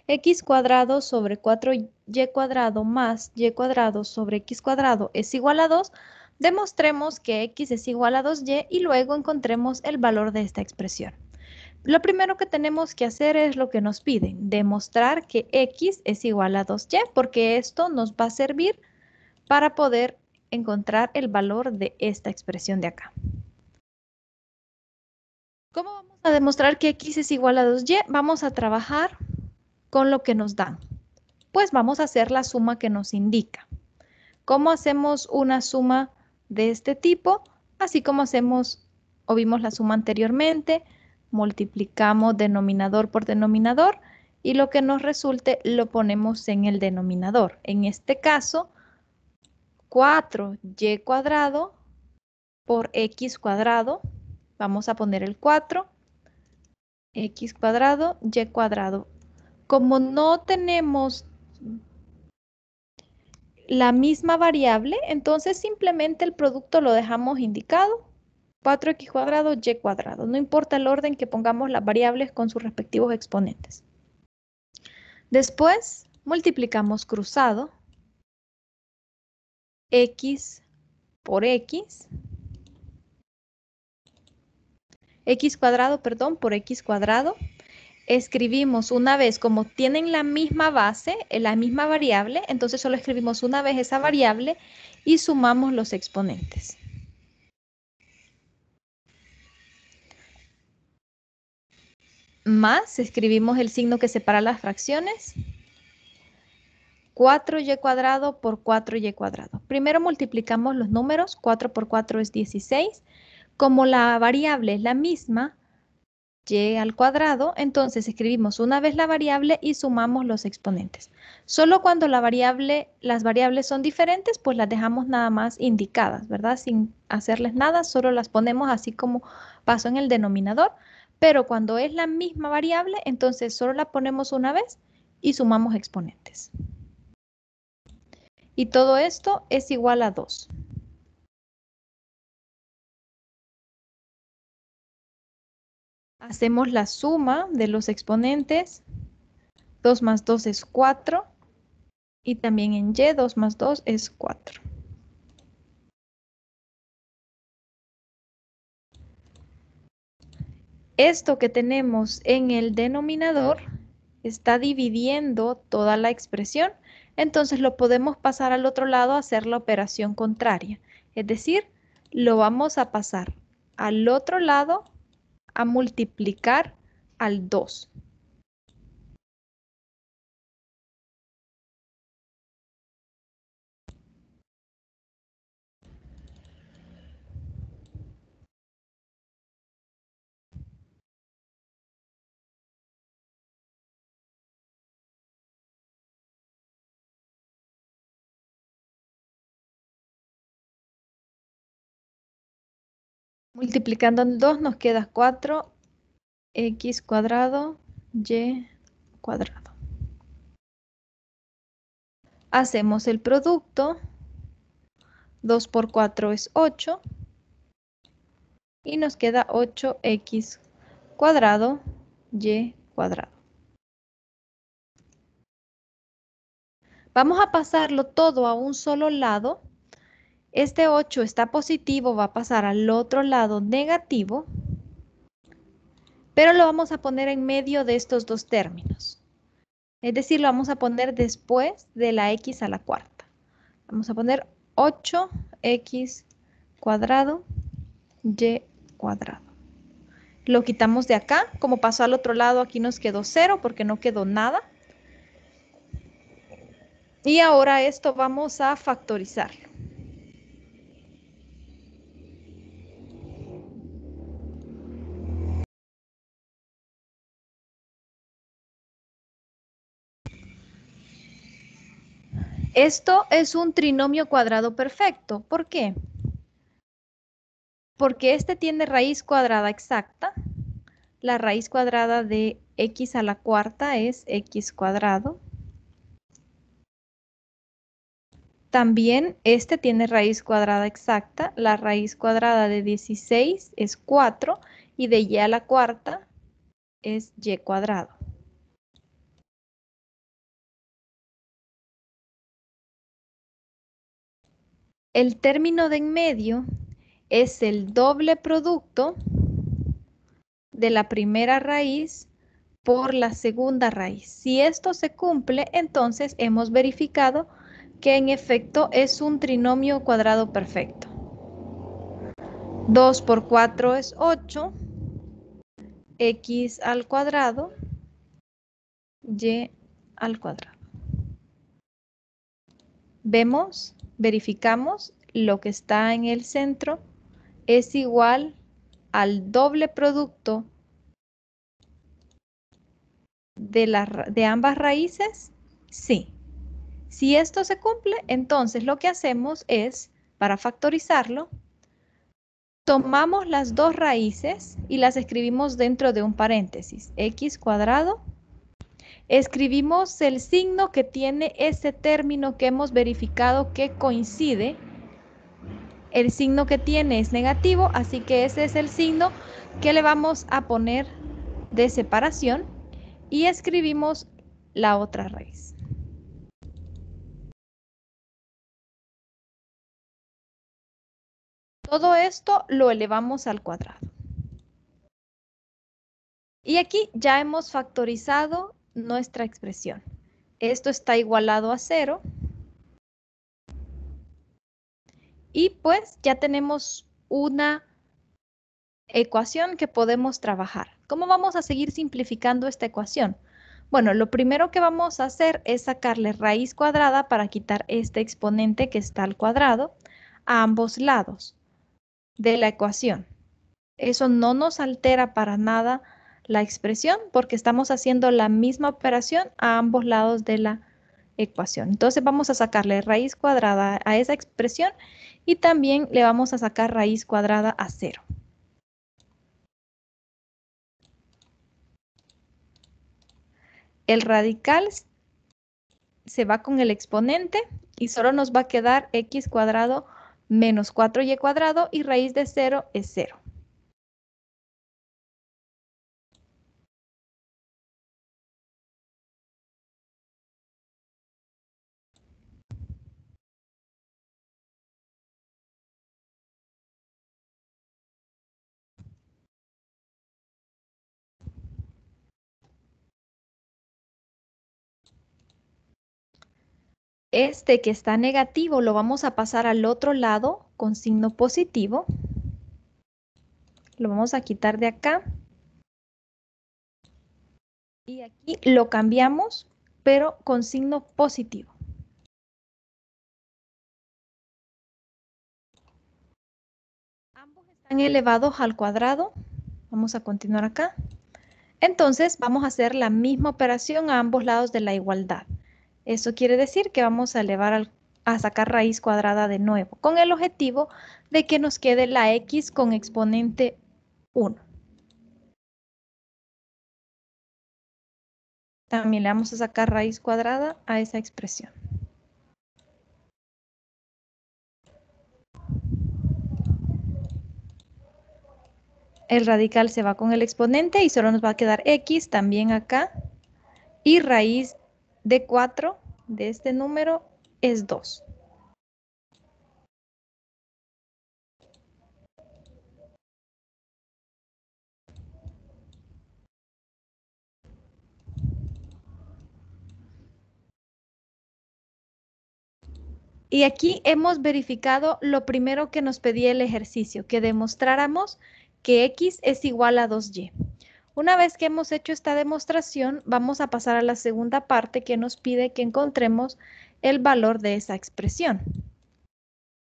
x cuadrado sobre 4y cuadrado más y cuadrado sobre x cuadrado es igual a 2, demostremos que x es igual a 2y y luego encontremos el valor de esta expresión. Lo primero que tenemos que hacer es lo que nos piden, demostrar que x es igual a 2y, porque esto nos va a servir para poder encontrar el valor de esta expresión de acá. ¿Cómo vamos a demostrar que x es igual a 2y? Vamos a trabajar con lo que nos dan. Pues vamos a hacer la suma que nos indica. ¿Cómo hacemos una suma de este tipo? Así como hacemos o vimos la suma anteriormente, multiplicamos denominador por denominador y lo que nos resulte lo ponemos en el denominador. En este caso, 4y cuadrado por x cuadrado. Vamos a poner el 4. X cuadrado, y cuadrado. Como no tenemos la misma variable, entonces simplemente el producto lo dejamos indicado. 4x cuadrado, y cuadrado. No importa el orden que pongamos las variables con sus respectivos exponentes. Después multiplicamos cruzado. X por x. X cuadrado, perdón, por x cuadrado. Escribimos una vez, como tienen la misma base, la misma variable, entonces solo escribimos una vez esa variable y sumamos los exponentes. Más, escribimos el signo que separa las fracciones. 4y cuadrado por 4y cuadrado. Primero multiplicamos los números, 4 por 4 es 16. Como la variable es la misma, y al cuadrado, entonces escribimos una vez la variable y sumamos los exponentes. Solo cuando las variables son diferentes, pues las dejamos nada más indicadas, ¿verdad? Sin hacerles nada, solo las ponemos así como pasó en el denominador, Pero cuando es la misma variable, entonces solo la ponemos una vez y sumamos exponentes. Y todo esto es igual a 2. Hacemos la suma de los exponentes. 2 más 2 es 4. Y también en y, 2 más 2 es 4. Esto que tenemos en el denominador está dividiendo toda la expresión, entonces lo podemos pasar al otro lado a hacer la operación contraria. Es decir, lo vamos a pasar al otro lado a multiplicar al 2. Multiplicando el 2 nos queda 4x cuadrado y cuadrado. Hacemos el producto. 2 por 4 es 8. Y nos queda 8x cuadrado y cuadrado. Vamos a pasarlo todo a un solo lado. Este 8 está positivo, va a pasar al otro lado negativo. Pero lo vamos a poner en medio de estos dos términos. Es decir, lo vamos a poner después de la x a la cuarta. Vamos a poner 8x cuadrado y cuadrado. Lo quitamos de acá. Como pasó al otro lado, aquí nos quedó 0 porque no quedó nada. Y ahora esto vamos a factorizarlo. Esto es un trinomio cuadrado perfecto. ¿Por qué? Porque este tiene raíz cuadrada exacta. La raíz cuadrada de x a la cuarta es x cuadrado. También este tiene raíz cuadrada exacta. La raíz cuadrada de 16 es 4 y de y a la cuarta es y cuadrado. El término de en medio es el doble producto de la primera raíz por la segunda raíz. Si esto se cumple, entonces hemos verificado que en efecto es un trinomio cuadrado perfecto. 2 por 4 es 8, x al cuadrado, y al cuadrado. Vemos, verificamos, lo que está en el centro es igual al doble producto de ambas raíces. Sí. Si esto se cumple, entonces lo que hacemos es, para factorizarlo, tomamos las dos raíces y las escribimos dentro de un paréntesis. X cuadrado. Escribimos el signo que tiene ese término que hemos verificado que coincide. El signo que tiene es negativo, así que ese es el signo que le vamos a poner de separación y escribimos la otra raíz. Todo esto lo elevamos al cuadrado. Y aquí ya hemos factorizado nuestra expresión. Esto está igualado a 0. Y pues ya tenemos una ecuación que podemos trabajar. ¿Cómo vamos a seguir simplificando esta ecuación? Bueno, lo primero que vamos a hacer es sacarle raíz cuadrada para quitar este exponente que está al cuadrado a ambos lados de la ecuación. Eso no nos altera para nada la expresión porque estamos haciendo la misma operación a ambos lados de la ecuación. Entonces vamos a sacarle raíz cuadrada a esa expresión y también le vamos a sacar raíz cuadrada a 0. el radical se va con el exponente y solo nos va a quedar x cuadrado menos 4y cuadrado y raíz de 0 es 0. Este que está negativo lo vamos a pasar al otro lado con signo positivo. Lo vamos a quitar de acá. Y aquí lo cambiamos, pero con signo positivo. Ambos están elevados al cuadrado. Vamos a continuar acá. Entonces vamos a hacer la misma operación a ambos lados de la igualdad. Eso quiere decir que vamos a a sacar raíz cuadrada de nuevo, con el objetivo de que nos quede la x con exponente 1. También le vamos a sacar raíz cuadrada a esa expresión. El radical se va con el exponente y solo nos va a quedar x también acá. Y raíz de 4 de este número es 2. Y aquí hemos verificado lo primero que nos pedía el ejercicio, que demostráramos que x es igual a 2y. Una vez que hemos hecho esta demostración, vamos a pasar a la segunda parte que nos pide que encontremos el valor de esa expresión.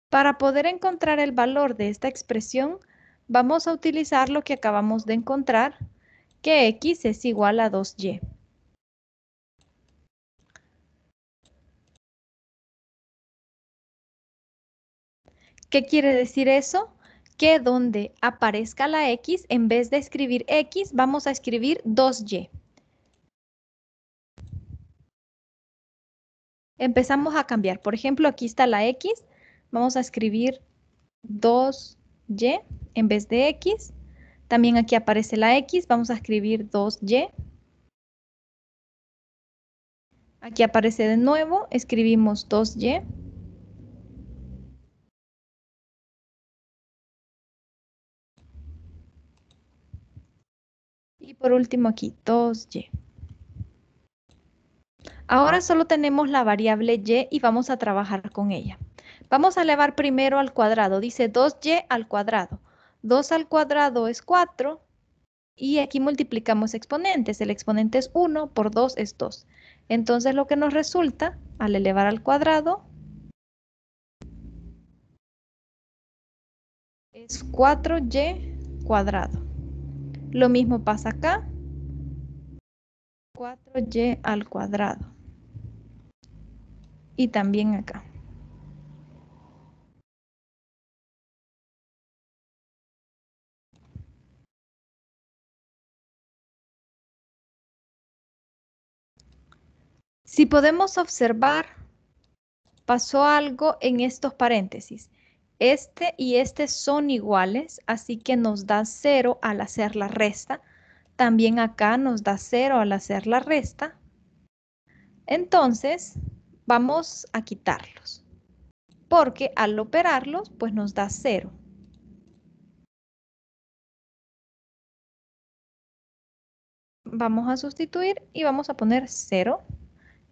Para poder encontrar el valor de esta expresión, vamos a utilizar lo que acabamos de encontrar, que x es igual a 2y. ¿Qué quiere decir eso? Que donde aparezca la x, en vez de escribir x, vamos a escribir 2y. Empezamos a cambiar. Por ejemplo, aquí está la x. Vamos a escribir 2y en vez de x. También aquí aparece la x. Vamos a escribir 2y. Aquí aparece de nuevo. Escribimos 2y. Y por último aquí, 2y. Ahora solo tenemos la variable y y vamos a trabajar con ella. Vamos a elevar primero al cuadrado. Dice 2y al cuadrado. 2 al cuadrado es 4. Y aquí multiplicamos exponentes. El exponente es 1 por 2 es 2. Entonces lo que nos resulta al elevar al cuadrado es 4y cuadrado. Lo mismo pasa acá. 4y al cuadrado. Y también acá. Si podemos observar, pasó algo en estos paréntesis. Este y este son iguales, así que nos da 0 al hacer la resta. También acá nos da 0 al hacer la resta. Entonces, vamos a quitarlos, porque al operarlos, pues nos da 0. Vamos a sustituir y vamos a poner 0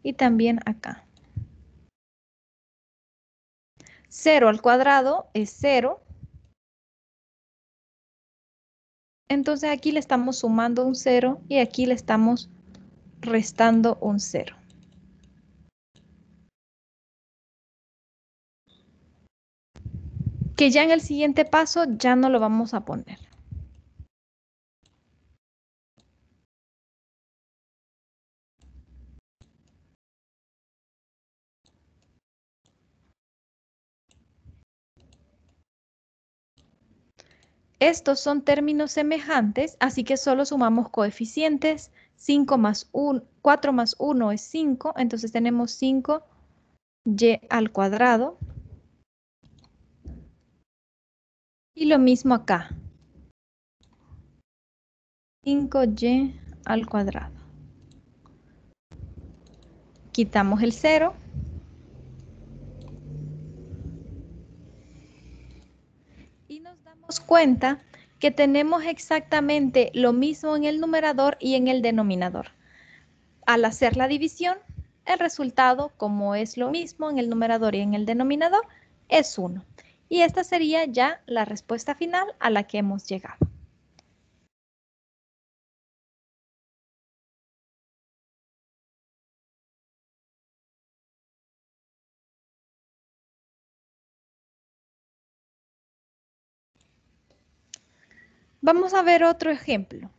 y también acá. 0 al cuadrado es 0. Entonces aquí le estamos sumando un 0 y aquí le estamos restando un 0. Que ya en el siguiente paso ya no lo vamos a poner. Estos son términos semejantes, así que solo sumamos coeficientes 4 más 1 es 5, entonces tenemos 5y al cuadrado. Y lo mismo acá. 5y al cuadrado. Quitamos el 0. Y nos damos cuenta que tenemos exactamente lo mismo en el numerador y en el denominador. Al hacer la división, el resultado, como es lo mismo en el numerador y en el denominador, es 1. Y esta sería ya la respuesta final a la que hemos llegado. Vamos a ver otro ejemplo.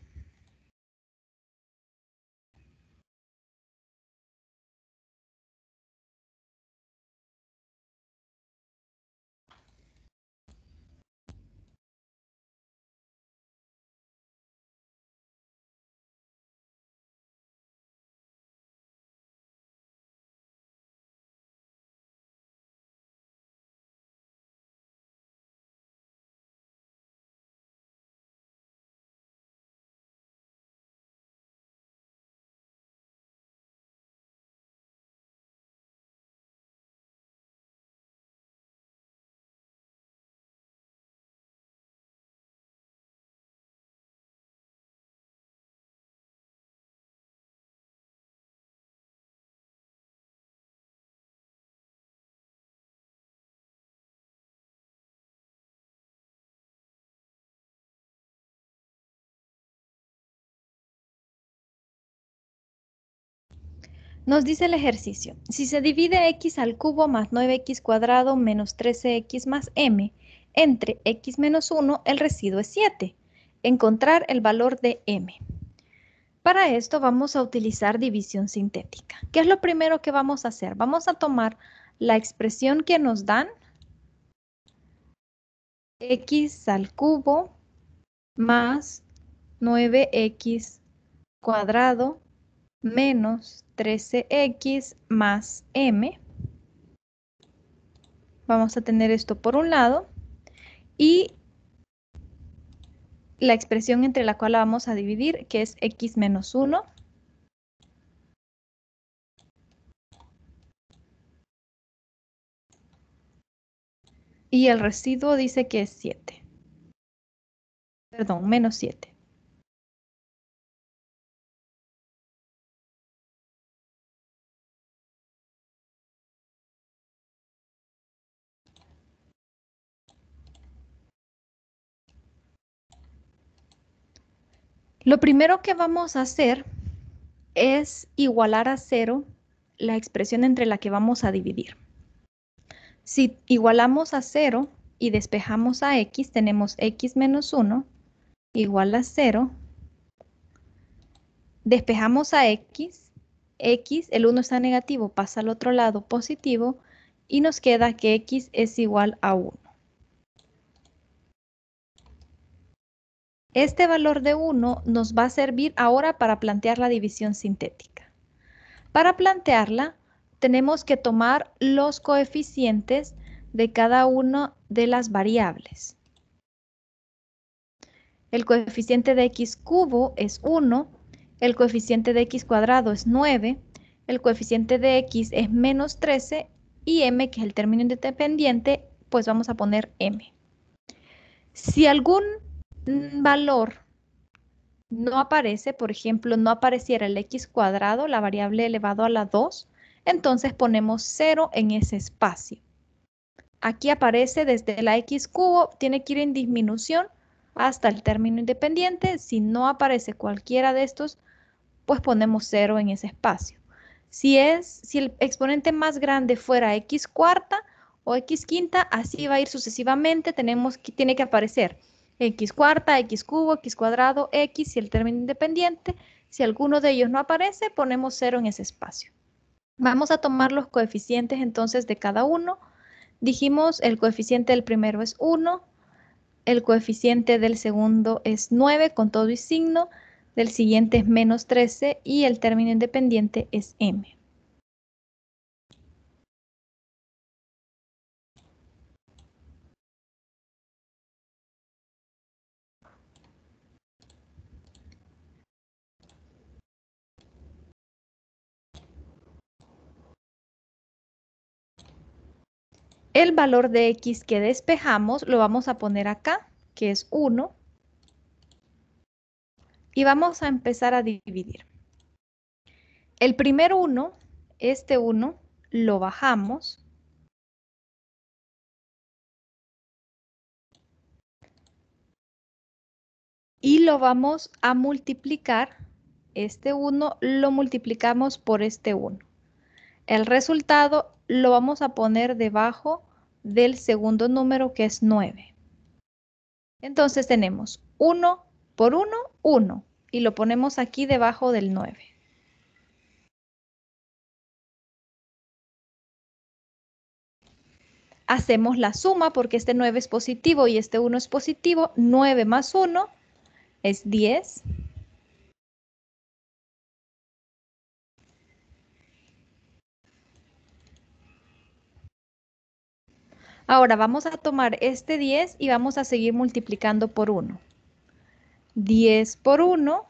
Nos dice el ejercicio, si se divide x al cubo más 9x cuadrado menos 13x más m, entre x menos 1 el residuo es 7. Encontrar el valor de m. Para esto vamos a utilizar división sintética. ¿Qué es lo primero que vamos a hacer? Vamos a tomar la expresión que nos dan, x al cubo más 9x cuadrado menos 13x más m. Vamos a tener esto por un lado y la expresión entre la cual la vamos a dividir, que es x menos 1. Y el residuo dice que es 7. Perdón, menos 7. Lo primero que vamos a hacer es igualar a 0 la expresión entre la que vamos a dividir. Si igualamos a 0 y despejamos a x, tenemos x menos 1 igual a 0. Despejamos a x, el 1 está negativo, pasa al otro lado positivo, y nos queda que x es igual a 1. Este valor de 1 nos va a servir ahora para plantear la división sintética. Para plantearla, tenemos que tomar los coeficientes de cada una de las variables. El coeficiente de x cubo es 1, el coeficiente de x cuadrado es 9, el coeficiente de x es menos 13 y m, que es el término independiente, pues vamos a poner m. Si algún valor no aparece, por ejemplo, no apareciera el x cuadrado, la variable elevado a la 2, entonces ponemos 0 en ese espacio. Aquí aparece desde la x cubo, tiene que ir en disminución hasta el término independiente. Si no aparece cualquiera de estos, pues ponemos 0 en ese espacio. Si el exponente más grande fuera x cuarta o x quinta, así va a ir sucesivamente. Tiene que aparecer x cuarta, x cubo, x cuadrado, x y el término independiente. Si alguno de ellos no aparece, ponemos 0 en ese espacio. Vamos a tomar los coeficientes entonces de cada uno. Dijimos el coeficiente del primero es 1, el coeficiente del segundo es 9 con todo y signo, del siguiente es menos 13 y el término independiente es m. El valor de x que despejamos lo vamos a poner acá, que es 1. Y vamos a empezar a dividir. El primer 1, este 1, lo bajamos. Y lo vamos a multiplicar. Este 1 lo multiplicamos por este 1. El resultado lo vamos a poner debajo del segundo número, que es 9. Entonces tenemos 1 por 1, 1. Y lo ponemos aquí debajo del 9. Hacemos la suma porque este 9 es positivo y este 1 es positivo. 9 más 1 es 10. Ahora vamos a tomar este 10 y vamos a seguir multiplicando por 1. 10 por 1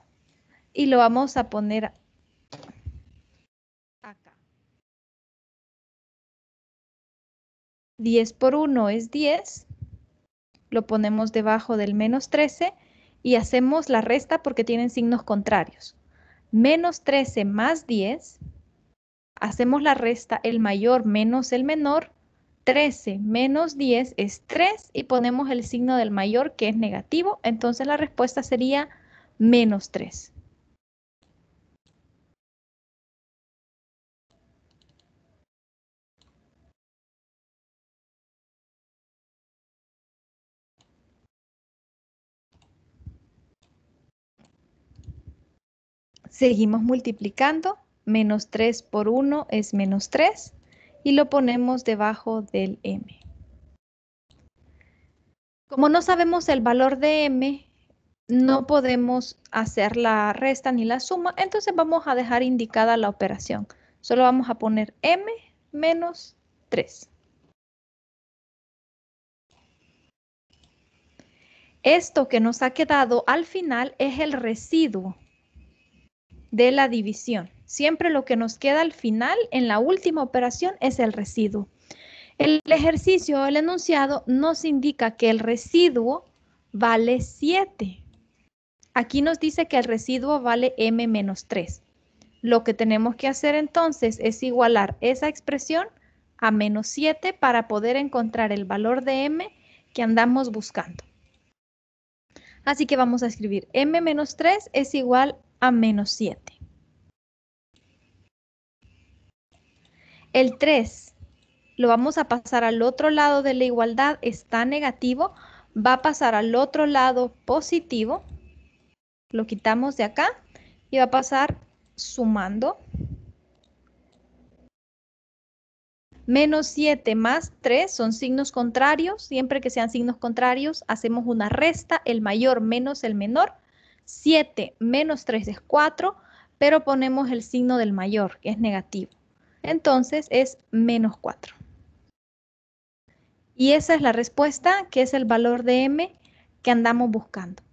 y lo vamos a poner acá. 10 por 1 es 10. Lo ponemos debajo del menos 13 y hacemos la resta porque tienen signos contrarios. Menos 13 más 10. Hacemos la resta el mayor menos el menor. 13 menos 10 es 3 y ponemos el signo del mayor, que es negativo. Entonces la respuesta sería menos 3. Seguimos multiplicando. Menos 3 por 1 es menos 3 y lo ponemos debajo del m. Como no sabemos el valor de m, no podemos hacer la resta ni la suma, entonces vamos a dejar indicada la operación. Solo vamos a poner m menos 3. Esto que nos ha quedado al final es el residuo de la división. Siempre lo que nos queda al final, en la última operación, es el residuo. El ejercicio o el enunciado nos indica que el residuo vale 7. Aquí nos dice que el residuo vale m menos 3. Lo que tenemos que hacer entonces es igualar esa expresión a menos 7 para poder encontrar el valor de m que andamos buscando. Así que vamos a escribir m menos 3 es igual a menos 7. El 3 lo vamos a pasar al otro lado de la igualdad, está negativo, va a pasar al otro lado positivo, lo quitamos de acá y va a pasar sumando. Menos 7 más 3 son signos contrarios, siempre que sean signos contrarios hacemos una resta, el mayor menos el menor. 7 menos 3 es 4, pero ponemos el signo del mayor, que es negativo. Entonces es menos 4. Y esa es la respuesta, que es el valor de m que andamos buscando.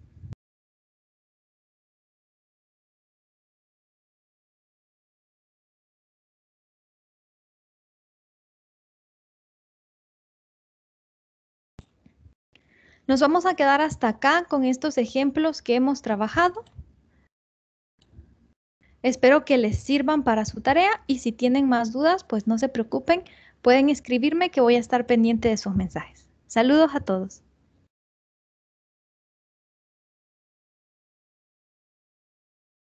Nos vamos a quedar hasta acá con estos ejemplos que hemos trabajado. Espero que les sirvan para su tarea y si tienen más dudas, pues no se preocupen, pueden escribirme que voy a estar pendiente de sus mensajes. Saludos a todos.